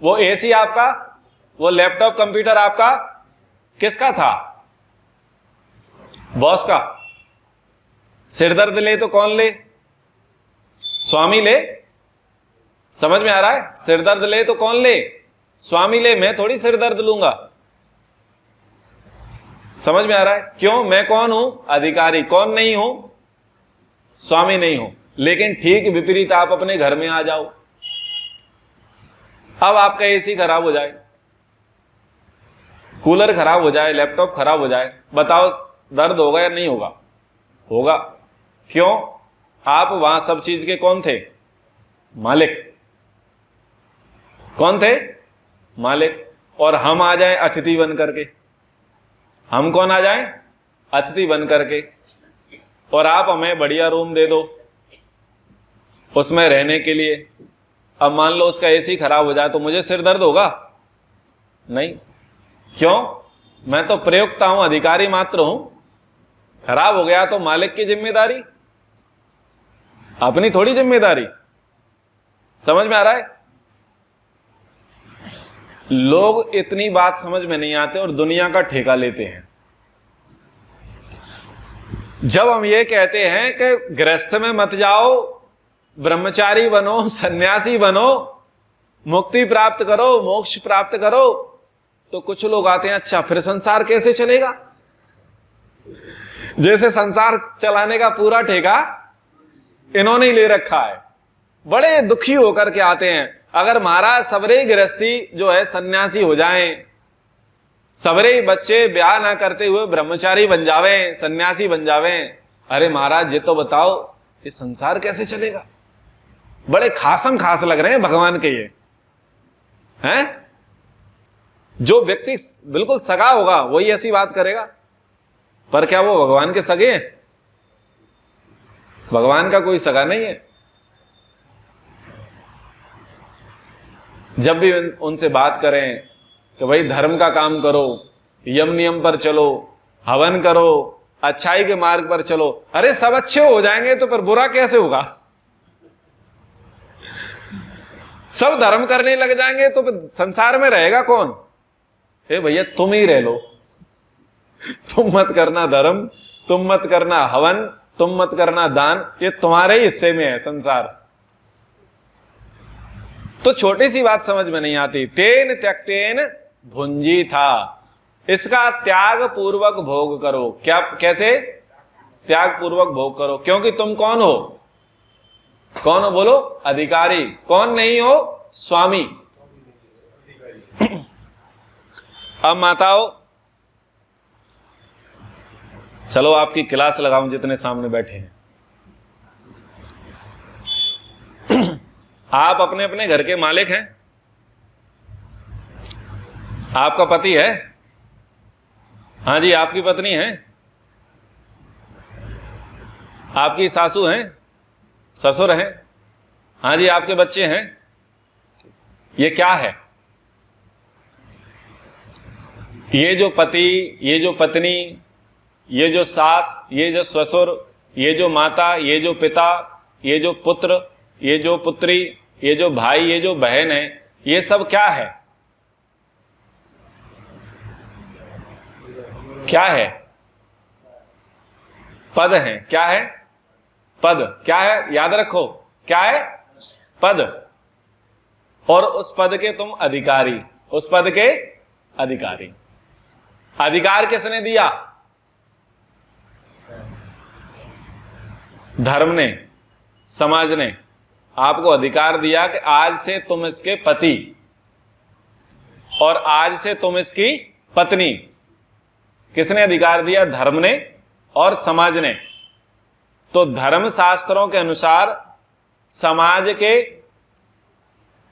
Speaker 1: वो एसी आपका, वो लैपटॉप कंप्यूटर आपका किसका था? बॉस का। सिर दर्द ले तो कौन ले? स्वामी ले। समझ में आ रहा है? सिर दर्द ले तो कौन ले? स्वामी ले, मैं थोड़ी सिर दर्द लूंगा। समझ में आ रहा है? क्यों? मैं कौन हूं? अधिकारी। कौन नहीं हूं? स्वामी नहीं हूं। लेकिन ठीक विपरीत आप अपने घर में आ जाओ, अब आपका एसी खराब हो जाए, कूलर खराब हो जाए, लैपटॉप खराब हो जाए, बताओ दर्द होगा या नहीं होगा? होगा। क्यों? आप वहां सब चीज के कौन थे? मालिक। कौन थे? मालिक। और हम आ जाएं अतिथि बन करके। हम कौन आ जाएं? अतिथि बन करके। और आप हमें बढ़िया रूम दे दो उसमें रहने के लिए। अब मान लो उसका एसी खराब हो जाए तो मुझे सिर दर्द होगा? नहीं। क्यों? मैं तो प्रयुक्ता हूं, अधिकारी मात्र हूं। खराब हो गया तो मालिक की जिम्मेदारी, अपनी थोड़ी जिम्मेदारी। समझ में आ रहा है? लोग इतनी बात समझ में नहीं आते और दुनिया का ठेका लेते हैं। जब हम ये कहते हैं कि गृहस्थ में मत जाओ, ब्रह्मचारी बनो, सन्यासी बनो, मुक्ति प्राप्त करो, मोक्ष प्राप्त करो, तो कुछ लोग आते हैं, अच्छा फिर संसार कैसे चलेगा? जैसे संसार चलाने का पूरा ठेका इन्होंने ही ले रखा है। बड़े दुखी होकर के आते हैं। अगर महाराज सबरे गृहस्थी जो है सन्यासी हो जाएं, सबरे बच्चे ब्याह ना करते हुए ब्रह्मचारी बन जावें, सन्यासी बन जावें, अरे महाराज ये तो बताओ ये संसार कैसे चलेगा? बड़े खासम खास लग रहे हैं भगवान के ये हैं। जो व्यक्ति बिल्कुल सगा होगा वही ऐसी बात करेगा, पर क्या वो भगवान के सगे हैं? भगवान का कोई सगा नहीं है। जब भी उनसे बात करें कि भाई धर्म का काम करो, यम नियम पर चलो, हवन करो, अच्छाई के मार्ग पर चलो, अरे सब अच्छे हो जाएंगे तो फिर बुरा कैसे होगा? सब धर्म करने लग जाएंगे तो फिर संसार में रहेगा कौन? हे भैया तुम ही रह लो। तुम मत करना धर्म, तुम मत करना हवन, तुम मत करना दान, ये तुम्हारे ही हिस्से में है संसार। तो छोटी सी बात समझ में नहीं आती। तेन त्यक्तेन भुंजी था, इसका त्याग पूर्वक भोग करो। क्या? कैसे? त्याग पूर्वक भोग करो। क्योंकि तुम कौन हो? कौन हो बोलो? अधिकारी। कौन नहीं हो? स्वामी। अब माताओं चलो आपकी क्लास लगाऊं जितने सामने बैठे हैं। आप अपने अपने घर के मालिक हैं। आपका पति है, हाँ जी, आपकी पत्नी है, आपकी सासू हैं, ससुर हैं, हाँ जी, आपके बच्चे हैं। ये क्या है? ये जो पति, ये जो पत्नी, ये जो सास, ये जो ससुर, ये जो माता, ये जो पिता, ये जो पुत्र, ये जो पुत्री, ये जो भाई, ये जो बहन है, ये सब क्या है? क्या है? पद है। क्या है? पद। क्या है? याद रखो, क्या है? पद। और उस पद के तुम अधिकारी, उस पद के अधिकारी। अधिकार किसने दिया? धर्म ने, समाज ने आपको अधिकार दिया कि आज से तुम इसके पति और आज से तुम इसकी पत्नी। किसने अधिकार दिया? धर्म ने और समाज ने। तो धर्म शास्त्रों के अनुसार समाज के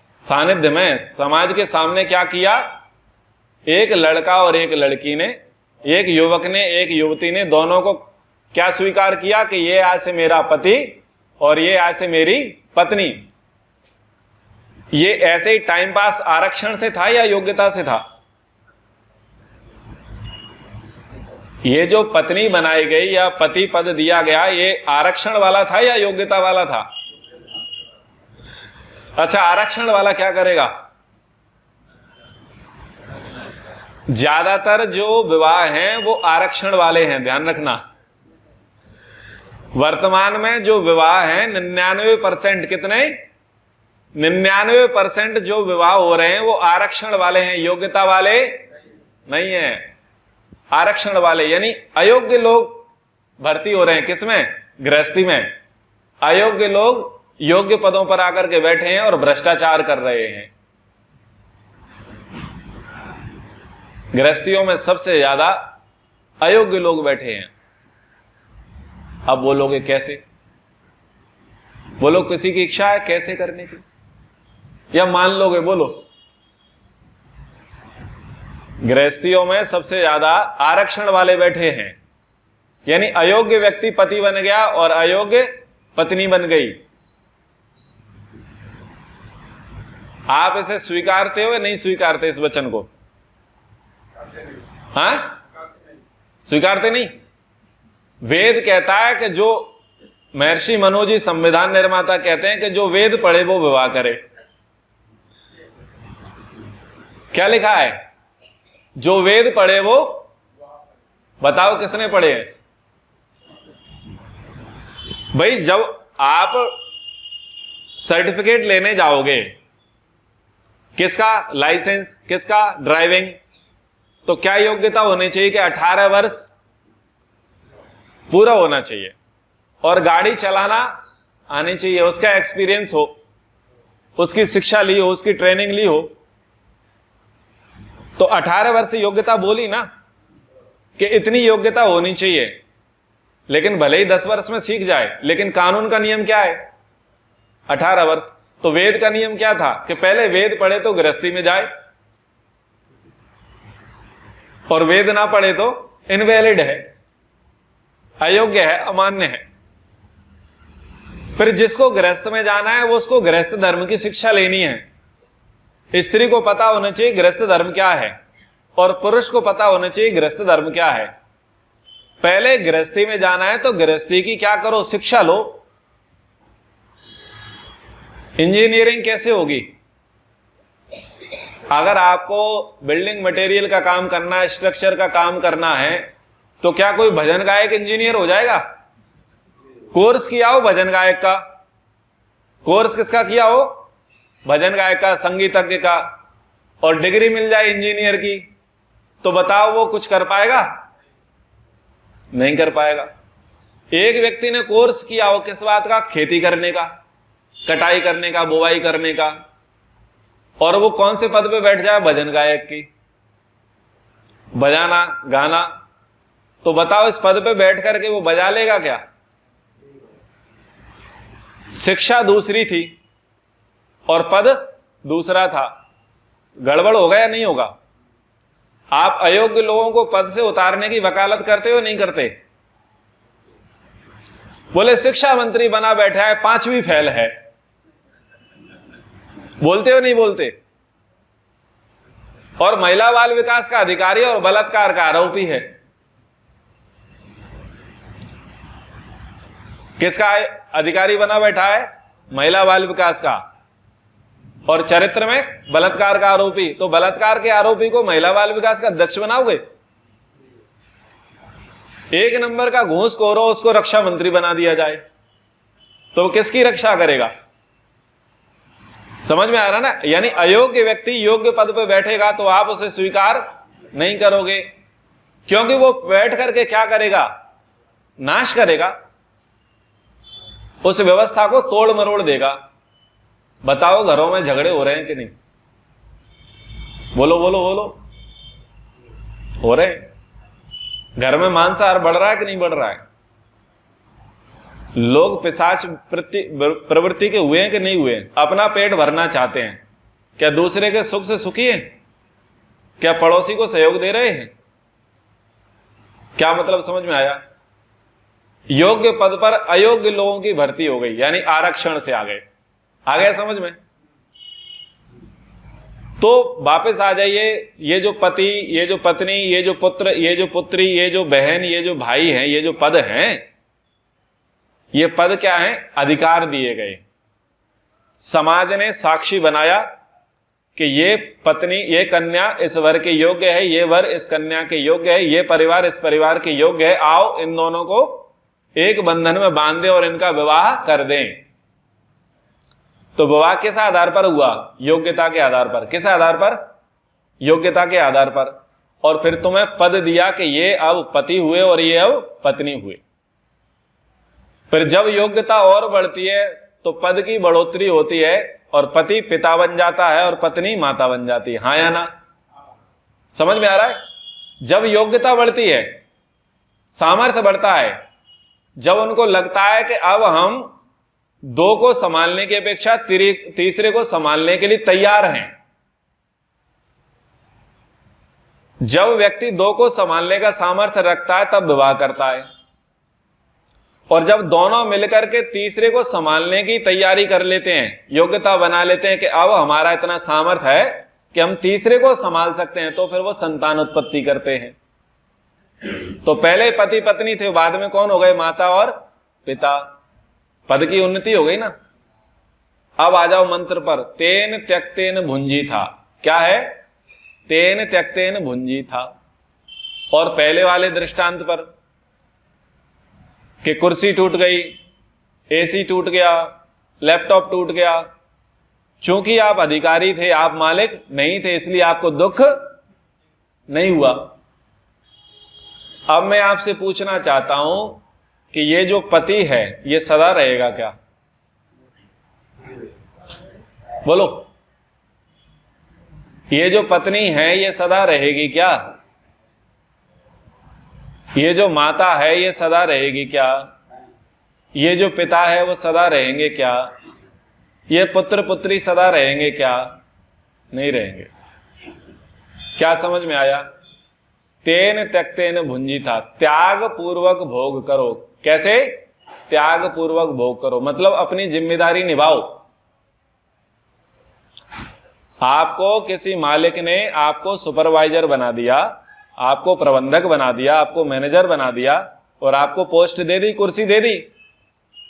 Speaker 1: सानिध्य में, समाज के सामने क्या किया? एक लड़का और एक लड़की ने, एक युवक ने, एक युवती ने, दोनों को क्या स्वीकार किया कि ये आज से मेरा पति और ये आज से मेरी पत्नी। ये ऐसे ही टाइम पास आरक्षण से था या योग्यता से था? ये जो पत्नी बनाई गई या पति पद दिया गया, ये आरक्षण वाला था या योग्यता वाला था? अच्छा, आरक्षण वाला क्या करेगा? ज्यादातर जो विवाह हैं वो आरक्षण वाले हैं, ध्यान रखना। वर्तमान में जो विवाह हैं 99%, कितने? 99% जो विवाह हो रहे हैं वो आरक्षण वाले हैं, योग्यता वाले नहीं है। आरक्षण वाले यानी अयोग्य लोग भर्ती हो रहे हैं। किसमें? गृहस्थी में। अयोग्य लोग योग्य पदों पर आकर के बैठे हैं और भ्रष्टाचार कर रहे हैं। गृहस्थियों में सबसे ज्यादा अयोग्य लोग बैठे हैं। अब बोलोगे कैसे? बोलो, किसी की इच्छा है कैसे करने की, या मान लोगे? बोलो। गृहस्थियों में सबसे ज्यादा आरक्षण वाले बैठे हैं, यानी अयोग्य व्यक्ति पति बन गया और अयोग्य पत्नी बन गई। आप इसे स्वीकारते हो या नहीं स्वीकारते इस वचन को? हाँ, स्वीकारते नहीं। वेद कहता है कि जो महर्षि मनोजी संविधान निर्माता कहते हैं कि जो वेद पढ़े वो विवाह करे। क्या लिखा है? जो वेद पढ़े वो, बताओ किसने पढ़े हैं? भाई, जब आप सर्टिफिकेट लेने जाओगे, किसका? लाइसेंस, किसका? ड्राइविंग। तो क्या योग्यता होनी चाहिए कि 18 वर्ष पूरा होना चाहिए और गाड़ी चलाना आनी चाहिए, उसका एक्सपीरियंस हो, उसकी शिक्षा ली हो, उसकी ट्रेनिंग ली हो। तो 18 वर्ष योग्यता बोली ना कि इतनी योग्यता होनी चाहिए। लेकिन भले ही 10 वर्ष में सीख जाए, लेकिन कानून का नियम क्या है? 18 वर्ष। तो वेद का नियम क्या था कि पहले वेद पढ़े तो गृहस्थी में जाए, और वेद ना पढ़े तो इनवैलिड है, अयोग्य है, अमान्य है। फिर जिसको गृहस्थ में जाना है वो उसको गृहस्थ धर्म की शिक्षा लेनी है। स्त्री को पता होना चाहिए गृहस्थ धर्म क्या है, और पुरुष को पता होना चाहिए गृहस्थ धर्म क्या है। पहले गृहस्थी में जाना है तो गृहस्थी की क्या करो? शिक्षा लो। इंजीनियरिंग कैसे होगी? अगर आपको बिल्डिंग मटेरियल का काम करना है, स्ट्रक्चर का काम करना है, तो क्या कोई भजन गायक इंजीनियर हो जाएगा? कोर्स किया हो भजन गायक का, कोर्स किसका किया हो? भजन गायक का, संगीतज्ञ का, और डिग्री मिल जाए इंजीनियर की, तो बताओ वो कुछ कर पाएगा? नहीं कर पाएगा। एक व्यक्ति ने कोर्स किया हो किस बात का? खेती करने का, कटाई करने का, बुवाई करने का, और वो कौन से पद पे बैठ जाए? भजन गायक की, बजाना गाना। तो बताओ इस पद पे बैठ करके वो बजा लेगा क्या? शिक्षा दूसरी थी और पद दूसरा था। गड़बड़ होगा या नहीं होगा? आप अयोग्य लोगों को पद से उतारने की वकालत करते हो नहीं करते? बोले शिक्षा मंत्री बना बैठा है, 5वीं फेल है, बोलते हो नहीं बोलते? और महिला बाल विकास का अधिकारी और बलात्कार का आरोपी है। किसका अधिकारी बना बैठा है? महिला बाल विकास का, और चरित्र में बलात्कार का आरोपी। तो बलात्कार के आरोपी को महिला बाल विकास का अध्यक्ष बनाओगे? एक नंबर का घूसखोर हो, उसको रक्षा मंत्री बना दिया जाए, तो किसकी रक्षा करेगा? समझ में आ रहा ना? यानी अयोग्य व्यक्ति योग्य पद पे बैठेगा तो आप उसे स्वीकार नहीं करोगे, क्योंकि वो बैठ करके क्या करेगा? नाश करेगा, उस व्यवस्था को तोड़ मरोड़ देगा। बताओ घरों में झगड़े हो रहे हैं कि नहीं? बोलो बोलो बोलो, हो रहे हैं। घर में मांसाहार बढ़ रहा है कि नहीं बढ़ रहा है? लोग पिशाच प्रवृत्ति के हुए हैं कि नहीं हुए? अपना पेट भरना चाहते हैं। क्या दूसरे के सुख से सुखी हैं? क्या पड़ोसी को सहयोग दे रहे हैं? क्या मतलब समझ में आया? योग्य पद पर अयोग्य लोगों की भर्ती हो गई, यानी आरक्षण से आ गए। आ गए समझ में? तो वापस आ जाइए, ये जो पति, ये जो पत्नी, ये जो पुत्र, ये जो पुत्री, ये जो बहन, ये जो भाई हैं, ये जो पद हैं, ये पद क्या है? अधिकार दिए गए। समाज ने साक्षी बनाया कि ये पत्नी, ये कन्या इस वर के योग्य है, ये वर इस कन्या के योग्य है, ये परिवार इस परिवार के योग्य है, आओ इन दोनों को एक बंधन में बांध दें और इनका विवाह कर दें। तो विवाह किस आधार पर हुआ? योग्यता के आधार पर। किस आधार पर? योग्यता के आधार पर। और फिर तुम्हें पद दिया कि ये अब पति हुए और ये अब पत्नी हुए। फिर जब योग्यता और बढ़ती है तो पद की बढ़ोतरी होती है और पति पिता बन जाता है और पत्नी माता बन जाती है। हाँ या ना? समझ में आ रहा है? जब योग्यता बढ़ती है, सामर्थ्य बढ़ता है, जब उनको लगता है कि अब हम दो को संभालने की अपेक्षा तीसरे को संभालने के लिए तैयार हैं, जब व्यक्ति दो को संभालने का सामर्थ्य रखता है तब विवाह करता है। और जब दोनों मिलकर के तीसरे को संभालने की तैयारी कर लेते हैं, योग्यता बना लेते हैं कि अब हमारा इतना सामर्थ्य है कि हम तीसरे को संभाल सकते हैं, तो फिर वो संतान उत्पत्ति करते हैं। तो पहले पति पत्नी थे, बाद में कौन हो गए? माता और पिता। पद की उन्नति हो गई ना। अब आ जाओ मंत्र पर। तेन त्यक्तेन भुंजी था। क्या है? तेन त्यक्तेन भुंजी था। और पहले वाले दृष्टांत पर कि कुर्सी टूट गई, एसी टूट गया, लैपटॉप टूट गया, चूंकि आप अधिकारी थे, आप मालिक नहीं थे, इसलिए आपको दुख नहीं हुआ। अब मैं आपसे पूछना चाहता हूं कि ये जो पति है ये सदा रहेगा क्या? बोलो। ये जो पत्नी है ये सदा रहेगी क्या? ये जो माता है ये सदा रहेगी क्या? ये जो पिता है वो सदा रहेंगे क्या? ये पुत्र पुत्री सदा रहेंगे क्या? नहीं रहेंगे। क्या समझ में आया? तेन त्यक्तेन भुंजी था। त्याग पूर्वक भोग करो। कैसे? त्याग पूर्वक भोग करो, मतलब अपनी जिम्मेदारी निभाओ। आपको किसी मालिक ने आपको सुपरवाइजर बना दिया, आपको प्रबंधक बना दिया, आपको मैनेजर बना दिया और आपको पोस्ट दे दी, कुर्सी दे दी,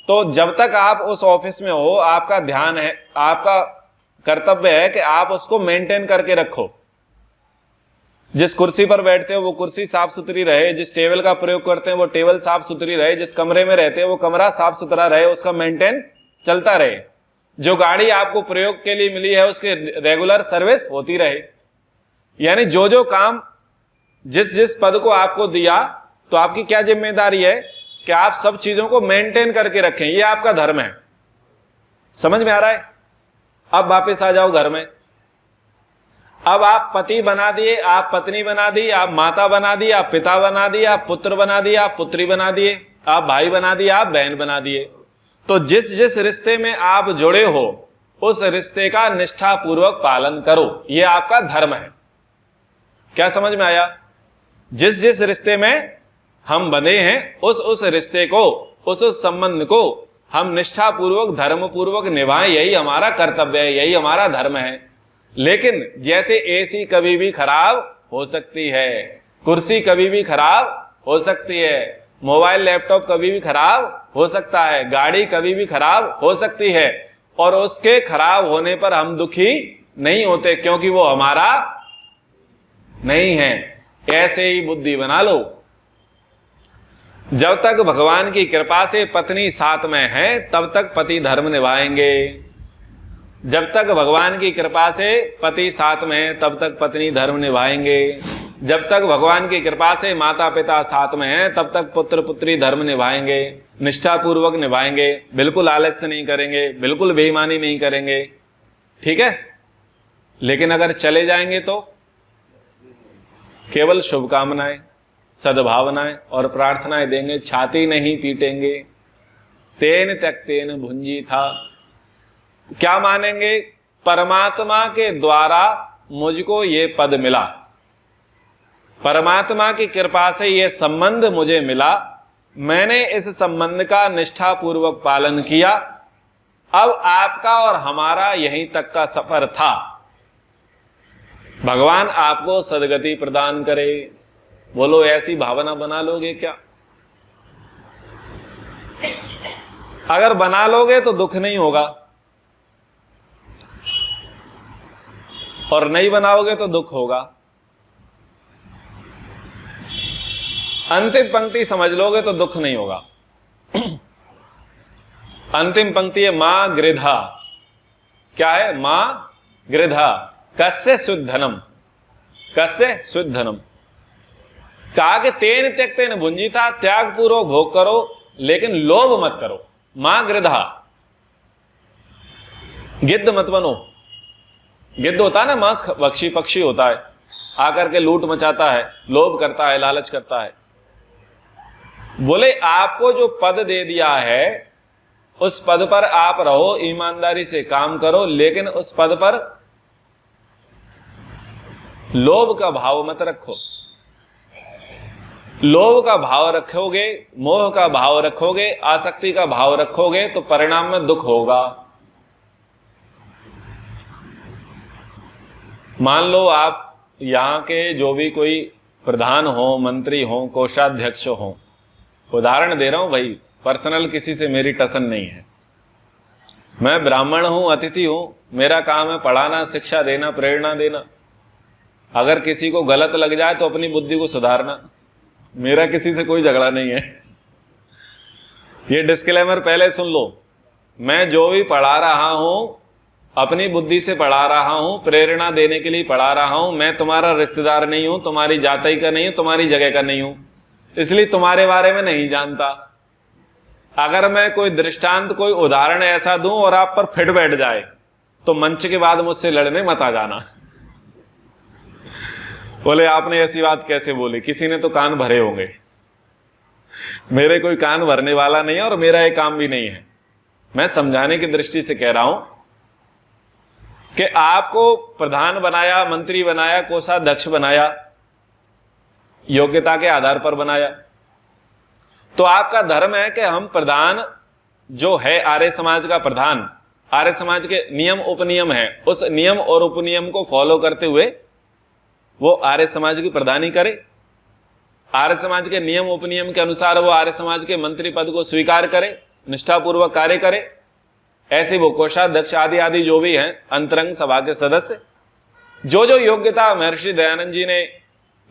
Speaker 1: तो जब तक आप उस ऑफिस में हो, आपका ध्यान है, आपका कर्तव्य है कि आप उसको मेंटेन करके रखो। जिस कुर्सी पर बैठते हो वो कुर्सी साफ सुथरी रहे, जिस टेबल का प्रयोग करते हैं वो टेबल साफ सुथरी रहे, जिस कमरे में रहते हैं वो कमरा साफ सुथरा रहे, उसका मेंटेन चलता रहे। जो गाड़ी आपको प्रयोग के लिए मिली है उसके रेगुलर सर्विस होती रहे। यानी जो जो काम जिस जिस पद को आपको दिया, तो आपकी क्या जिम्मेदारी है कि आप सब चीजों को मेंटेन करके रखें। ये आपका धर्म है। समझ में आ रहा है? अब वापस आ जाओ घर में। अब आप पति बना दिए, आप पत्नी बना दी, आप माता बना दी, आप पिता बना दिए, आप पुत्र बना दिए, आप पुत्री बना दिए, आप भाई बना दिए, आप बहन बना दिए। तो जिस जिस रिश्ते में आप जुड़े हो उस रिश्ते का निष्ठा पूर्वक पालन करो। यह आपका धर्म है। क्या समझ में आया? जिस जिस रिश्ते में हम बंधे हैं उस रिश्ते को, उस संबंध को हम निष्ठा पूर्वक धर्म पूर्वक निभाएं। यही हमारा कर्तव्य है, यही हमारा धर्म है। लेकिन जैसे एसी कभी भी खराब हो सकती है, कुर्सी कभी भी खराब हो सकती है, मोबाइल लैपटॉप कभी भी खराब हो सकता है, गाड़ी कभी भी खराब हो सकती है, और उसके खराब होने पर हम दुखी नहीं होते क्योंकि वो हमारा नहीं है। ऐसे ही बुद्धि बना लो। जब तक भगवान की कृपा से पत्नी साथ में है तब तक पति धर्म निभाएंगे। जब तक भगवान की कृपा से पति साथ में है तब तक पत्नी धर्म निभाएंगे। जब तक भगवान की कृपा से माता पिता साथ में हैं तब तक पुत्र पुत्री धर्म निभाएंगे, निष्ठापूर्वक निभाएंगे, बिल्कुल आलस्य नहीं करेंगे, बिल्कुल बेईमानी नहीं करेंगे। ठीक है? लेकिन अगर चले जाएंगे तो केवल शुभकामनाएं, सद्भावनाएं और प्रार्थनाएं देंगे, छाती नहीं पीटेंगे। तेन त्यक्तेन भुंजी था। क्या मानेंगे? परमात्मा के द्वारा मुझको ये पद मिला, परमात्मा की कृपा से ये संबंध मुझे मिला, मैंने इस संबंध का निष्ठापूर्वक पालन किया। अब आपका और हमारा यहीं तक का सफर था। भगवान आपको सदगति प्रदान करे, बोलो ऐसी भावना बना लोगे क्या? अगर बना लोगे तो दुख नहीं होगा, और नहीं बनाओगे तो दुख होगा। अंतिम पंक्ति समझ लोगे तो दुख नहीं होगा। अंतिम पंक्ति है मां गृधा। क्या है? मां गृधा। कस्य शुद्धनम, कस्य शुद्धनम। कहा कि तेन त्यक्तेन भुंजीता, त्याग पूर्वक भोग करो लेकिन लोभ मत करो। मां गृधा, गिद्ध मत बनो। गिद्ध होता है ना, मांस भक्षी पक्षी होता है, आकर के लूट मचाता है, लोभ करता है, लालच करता है। बोले आपको जो पद दे दिया है उस पद पर आप रहो, ईमानदारी से काम करो, लेकिन उस पद पर लोभ का भाव मत रखो। लोभ का भाव रखोगे, मोह का भाव रखोगे, आसक्ति का भाव रखोगे तो परिणाम में दुख होगा। मान लो आप यहां के जो भी कोई प्रधान हो, मंत्री हो, कोषाध्यक्ष हो, उदाहरण दे रहा हूं भाई, पर्सनल किसी से मेरी टसन नहीं है। मैं ब्राह्मण हूं, अतिथि हूं, मेरा काम है पढ़ाना, शिक्षा देना, प्रेरणा देना। अगर किसी को गलत लग जाए तो अपनी बुद्धि को सुधारना। मेरा किसी से कोई झगड़ा नहीं है। ये डिस्क्लेमर पहले सुन लो। मैं जो भी पढ़ा रहा हूं अपनी बुद्धि से पढ़ा रहा हूं, प्रेरणा देने के लिए पढ़ा रहा हूं। मैं तुम्हारा रिश्तेदार नहीं हूं, तुम्हारी जाति का नहीं हूं, तुम्हारी जगह का नहीं हूं, इसलिए तुम्हारे बारे में नहीं जानता। अगर मैं कोई दृष्टांत, कोई उदाहरण ऐसा दूं और आप पर फिट बैठ जाए तो मंच के बाद मुझसे लड़ने मत आ जाना। बोले आपने ऐसी बात कैसे बोली? किसी ने तो कान भरे होंगे। मेरे कोई कान भरने वाला नहीं है और मेरा ये काम भी नहीं है। मैं समझाने की दृष्टि से कह रहा हूं कि आपको प्रधान बनाया, मंत्री बनाया, कोषाध्यक्ष बनाया, योग्यता के आधार पर बनाया, तो आपका धर्म है कि हम प्रधान जो है आर्य समाज का प्रधान, आर्य समाज के नियम उपनियम है, उस नियम और उपनियम को फॉलो करते हुए वो आर्य समाज की प्रधानी करे। आर्य समाज के नियम उपनियम के अनुसार वो आर्य समाज के मंत्री पद को स्वीकार करे, निष्ठापूर्वक कार्य करे। ऐसे वो कोषाध्यक्ष आदि आदि जो भी हैं अंतरंग सभा के सदस्य, जो जो योग्यता महर्षि दयानंद जी ने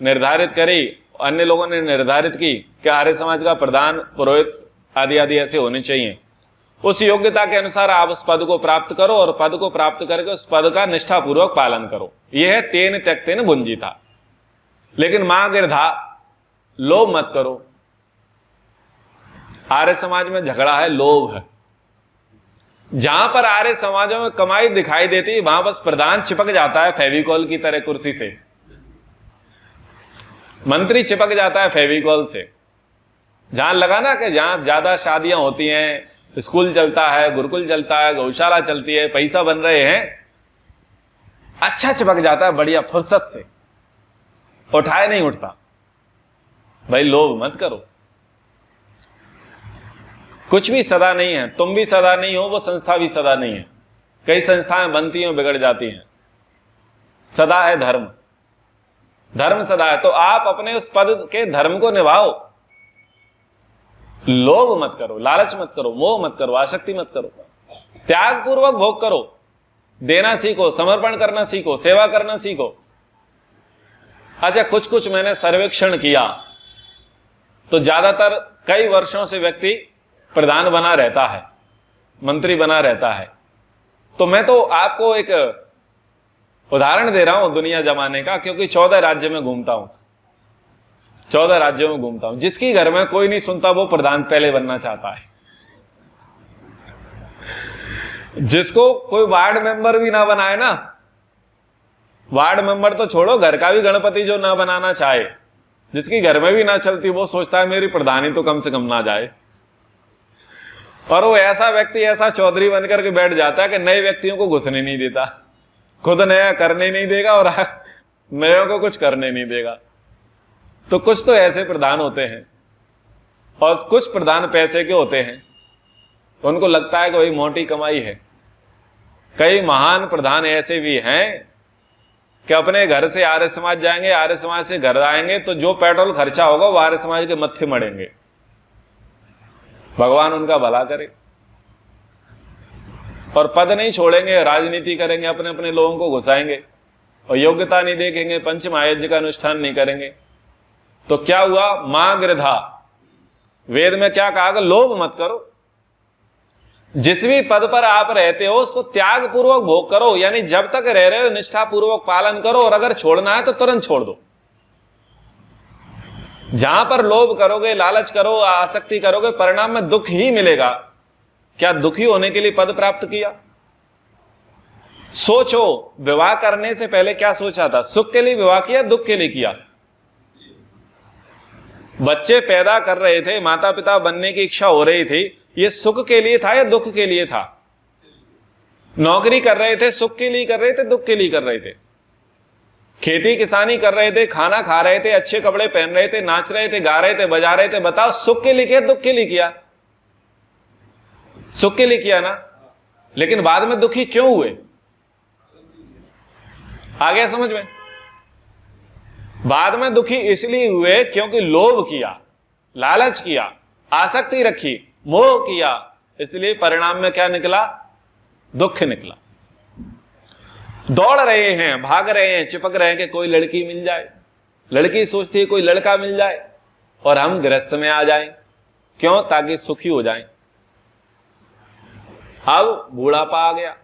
Speaker 1: निर्धारित करी, अन्य लोगों ने निर्धारित की कि आर्य समाज का प्रधान, पुरोहित आदि आदि ऐसे होने चाहिए, उस योग्यता के अनुसार आप उस पद को प्राप्त करो और पद को प्राप्त करके उस पद का निष्ठापूर्वक पालन करो। यह है तेन त्यक्तेन भुंजीता। लेकिन मां गिरधा, लोभ मत करो। आर्य समाज में झगड़ा है, लोभ है। जहां पर आर्य समाजों में कमाई दिखाई देती वहां बस प्रधान चिपक जाता है फेविकॉल की तरह कुर्सी से, मंत्री चिपक जाता है फेविकॉल से। जहां लगा ना कि जहां ज्यादा शादियां होती हैं, स्कूल चलता है, गुरुकुल चलता है, गौशाला चलती है, पैसा बन रहे हैं, अच्छा चिपक जाता है बढ़िया फुर्सत से, उठाए नहीं उठता। भाई लोभ मत करो। कुछ भी सदा नहीं है, तुम भी सदा नहीं हो, वो संस्था भी सदा नहीं है। कई संस्थाएं बनती हैं, बिगड़ जाती हैं। सदा है धर्म, धर्म सदा है। तो आप अपने उस पद के धर्म को निभाओ। लोभ मत करो, लालच मत करो, मोह मत करो, आसक्ति मत करो। त्याग पूर्वक भोग करो, देना सीखो, समर्पण करना सीखो, सेवा करना सीखो। अच्छा, कुछ कुछ मैंने सर्वेक्षण किया तो ज्यादातर कई वर्षों से व्यक्ति प्रधान बना रहता है, मंत्री बना रहता है। तो मैं तो आपको एक उदाहरण दे रहा हूं दुनिया जमाने का, क्योंकि 14 राज्य में घूमता हूं, 14 राज्यों में घूमता हूं। जिसकी घर में कोई नहीं सुनता वो प्रधान पहले बनना चाहता है। जिसको कोई वार्ड मेंबर भी ना बनाए ना, वार्ड मेंबर तो छोड़ो, घर का भी गणपति जो ना बनाना चाहे, जिसकी घर में भी ना चलती, वो सोचता है मेरी प्रधानी तो कम से कम ना जाए। और वो ऐसा व्यक्ति ऐसा चौधरी बनकर के बैठ जाता है कि नए व्यक्तियों को घुसने नहीं देता, खुद नया करने नहीं देगा और नयों को कुछ करने नहीं देगा। तो कुछ तो ऐसे प्रधान होते हैं और कुछ प्रधान पैसे के होते हैं, उनको लगता है कि भाई मोटी कमाई है। कई महान प्रधान ऐसे भी हैं कि अपने घर से आर्य समाज जाएंगे, आर्य समाज से घर आएंगे, तो जो पेट्रोल खर्चा होगा वो आर्य समाज के मत्थे मड़ेंगे। भगवान उनका भला करे। और पद नहीं छोड़ेंगे, राजनीति करेंगे, अपने अपने लोगों को घुसाएंगे और योग्यता नहीं देखेंगे, पंचम आयज्य का अनुष्ठान नहीं करेंगे। तो क्या हुआ? मां गृधा। वेद में क्या कहा कि लोभ मत करो। जिस भी पद पर आप रहते हो उसको त्याग पूर्वक भोग करो, यानी जब तक रह रहे हो निष्ठा पूर्वक पालन करो, और अगर छोड़ना है तो तुरंत छोड़ दो। जहां पर लोभ करोगे, लालच करो, आसक्ति करोगे, परिणाम में दुख ही मिलेगा। क्या दुखी होने के लिए पद प्राप्त किया? सोचो, विवाह करने से पहले क्या सोचा था? सुख के लिए विवाह किया, दुख के लिए किया? बच्चे पैदा कर रहे थे, माता पिता बनने की इच्छा हो रही थी, ये सुख के लिए था या दुख के लिए था? नौकरी कर रहे थे, सुख के लिए कर रहे थे, दुख के लिए कर रहे थे? खेती किसानी कर रहे थे, खाना खा रहे थे, अच्छे कपड़े पहन रहे थे, नाच रहे थे, गा रहे थे, बजा रहे थे, बताओ सुख के लिए किया, दुख के लिए किया? सुख के लिए किया ना। लेकिन बाद में दुखी क्यों हुए? आ गया समझ में? बाद में दुखी इसलिए हुए क्योंकि लोभ किया, लालच किया, आसक्ति रखी, मोह किया, इसलिए परिणाम में क्या निकला? दुख निकला। दौड़ रहे हैं, भाग रहे हैं, चिपक रहे हैं कि कोई लड़की मिल जाए, लड़की सोचती है कोई लड़का मिल जाए और हम गृहस्थ में आ जाएं। क्यों? ताकि सुखी हो जाएं। अब बूढ़ापा आ गया,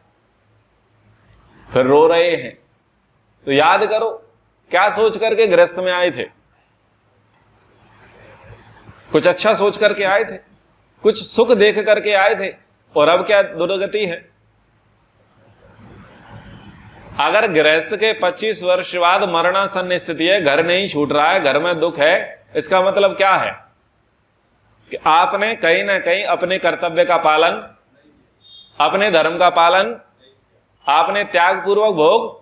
Speaker 1: फिर रो रहे हैं। तो याद करो, क्या सोच करके गृहस्थ में आए थे? कुछ अच्छा सोच करके आए थे, कुछ सुख देख करके आए थे, और अब क्या दुर्गति है? अगर गृहस्थ के 25 वर्ष बाद मरणासन्न स्थिति है, घर नहीं छूट रहा है, घर में दुख है, इसका मतलब क्या है? कि आपने कहीं ना कहीं अपने कर्तव्य का पालन, अपने धर्म का पालन, आपने त्याग पूर्वक भोग,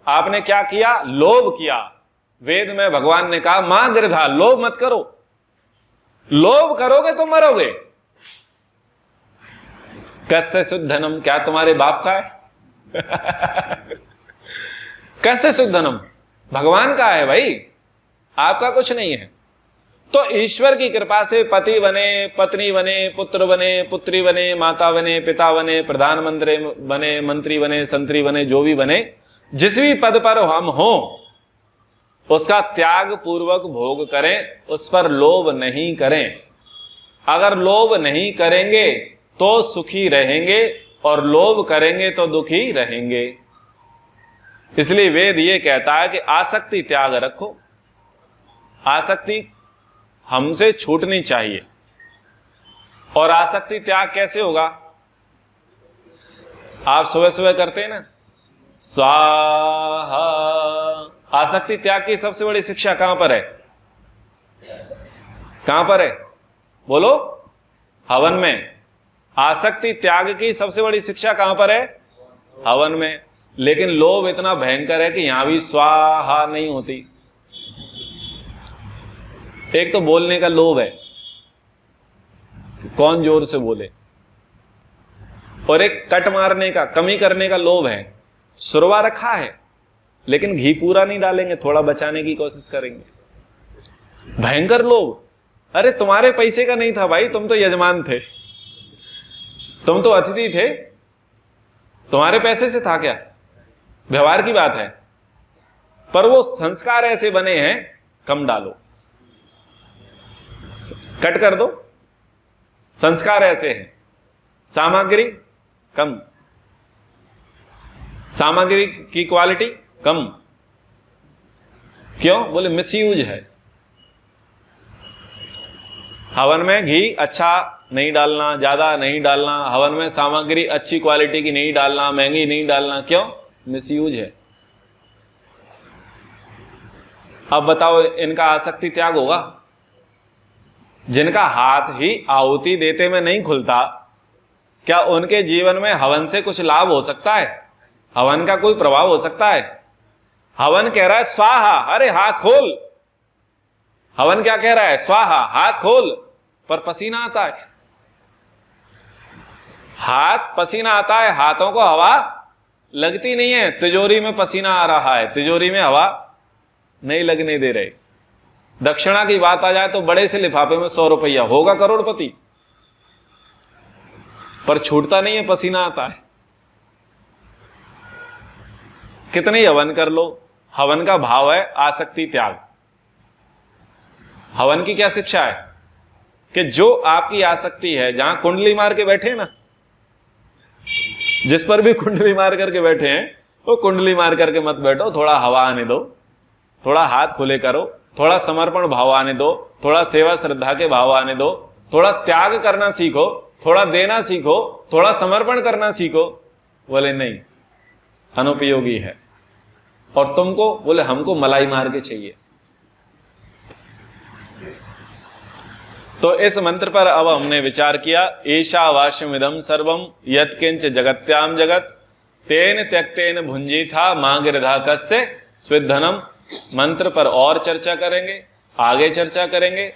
Speaker 1: आपने क्या किया? लोभ किया। वेद में भगवान ने कहा मां गृधा, लोभ मत करो। लोभ करोगे तो मरोगे। कस्य शुद्धनम, क्या तुम्हारे बाप का है? कैसे शुद्धनम? भगवान का है भाई, आपका कुछ नहीं है। तो ईश्वर की कृपा से पति बने, पत्नी बने, पुत्र बने, पुत्री बने, माता बने, पिता बने, प्रधानमंत्री बने, मंत्री बने, संतरी बने, जो भी बने, जिस भी पद पर हम हो उसका त्याग पूर्वक भोग करें, उस पर लोभ नहीं करें। अगर लोभ नहीं करेंगे तो सुखी रहेंगे, और लोभ करेंगे तो दुखी रहेंगे। इसलिए वेद ये कहता है कि आसक्ति त्याग रखो। आसक्ति हमसे छूटनी चाहिए। और आसक्ति त्याग कैसे होगा? आप सुबह सुबह करते हैं ना स्वाहा। आसक्ति त्याग की सबसे बड़ी शिक्षा कहां पर है? कहां पर है? बोलो। हवन में। आसक्ति त्याग की सबसे बड़ी शिक्षा कहां पर है? हवन में। लेकिन लोभ इतना भयंकर है कि यहां भी स्वाहा नहीं होती। एक तो बोलने का लोभ है, कौन जोर से बोले, और एक कट मारने का, कमी करने का लोभ है। सुरवा रखा है लेकिन घी पूरा नहीं डालेंगे, थोड़ा बचाने की कोशिश करेंगे। भयंकर लोभ। अरे तुम्हारे पैसे का नहीं था भाई, तुम तो यजमान थे, तुम तो अतिथि थे, तुम्हारे पैसे से था क्या? व्यवहार की बात है। पर वो संस्कार ऐसे बने हैं, कम डालो, कट कर दो। संस्कार ऐसे हैं, सामग्री कम, सामग्री की क्वालिटी कम। क्यों? बोले मिसयूज है। हवन में घी अच्छा नहीं डालना, ज्यादा नहीं डालना, हवन में सामग्री अच्छी क्वालिटी की नहीं डालना, महंगी नहीं डालना। क्यों? मिसयूज है। अब बताओ, इनका आसक्ति त्याग होगा? जिनका हाथ ही आहुति देते में नहीं खुलता, क्या उनके जीवन में हवन से कुछ लाभ हो सकता है? हवन का कोई प्रभाव हो सकता है? हवन कह रहा है स्वाहा, अरे हाथ खोल। हवन क्या कह रहा है? स्वाहा, हाथ खोल। पर पसीना आता है, हाथ पसीना आता है, हाथों को हवा लगती नहीं है, तिजोरी में पसीना आ रहा है, तिजोरी में हवा नहीं लगने दे रहे। दक्षिणा की बात आ जाए तो बड़े से लिफाफे में 100 रुपया, होगा करोड़पति, पर छूटता नहीं है, पसीना आता है। कितने हवन कर लो, हवन का भाव है आसक्ति त्याग। हवन की क्या शिक्षा है कि जो आपकी आसक्ति है, जहां कुंडली मार के बैठे हैं ना, जिस पर भी कुंडली मार करके बैठे हैं, वो कुंडली मार करके मत बैठो, थोड़ा हवा आने दो, थोड़ा हाथ खुले करो, थोड़ा समर्पण भाव आने दो, थोड़ा सेवा श्रद्धा के भाव आने दो, थोड़ा त्याग करना सीखो, थोड़ा देना सीखो, थोड़ा समर्पण करना सीखो। बोले नहीं, अनुपयोगी है। और तुमको? बोले हमको मलाई मार के चाहिए। तो इस मंत्र पर अब हमने विचार किया, ईशावास्यमिदं सर्वम यत्किंच जगत्याम जगत तेन त्यक्तेन भुंजी था मां गिरधा कस्य स्विद्धनम। मंत्र पर और चर्चा करेंगे, आगे चर्चा करेंगे।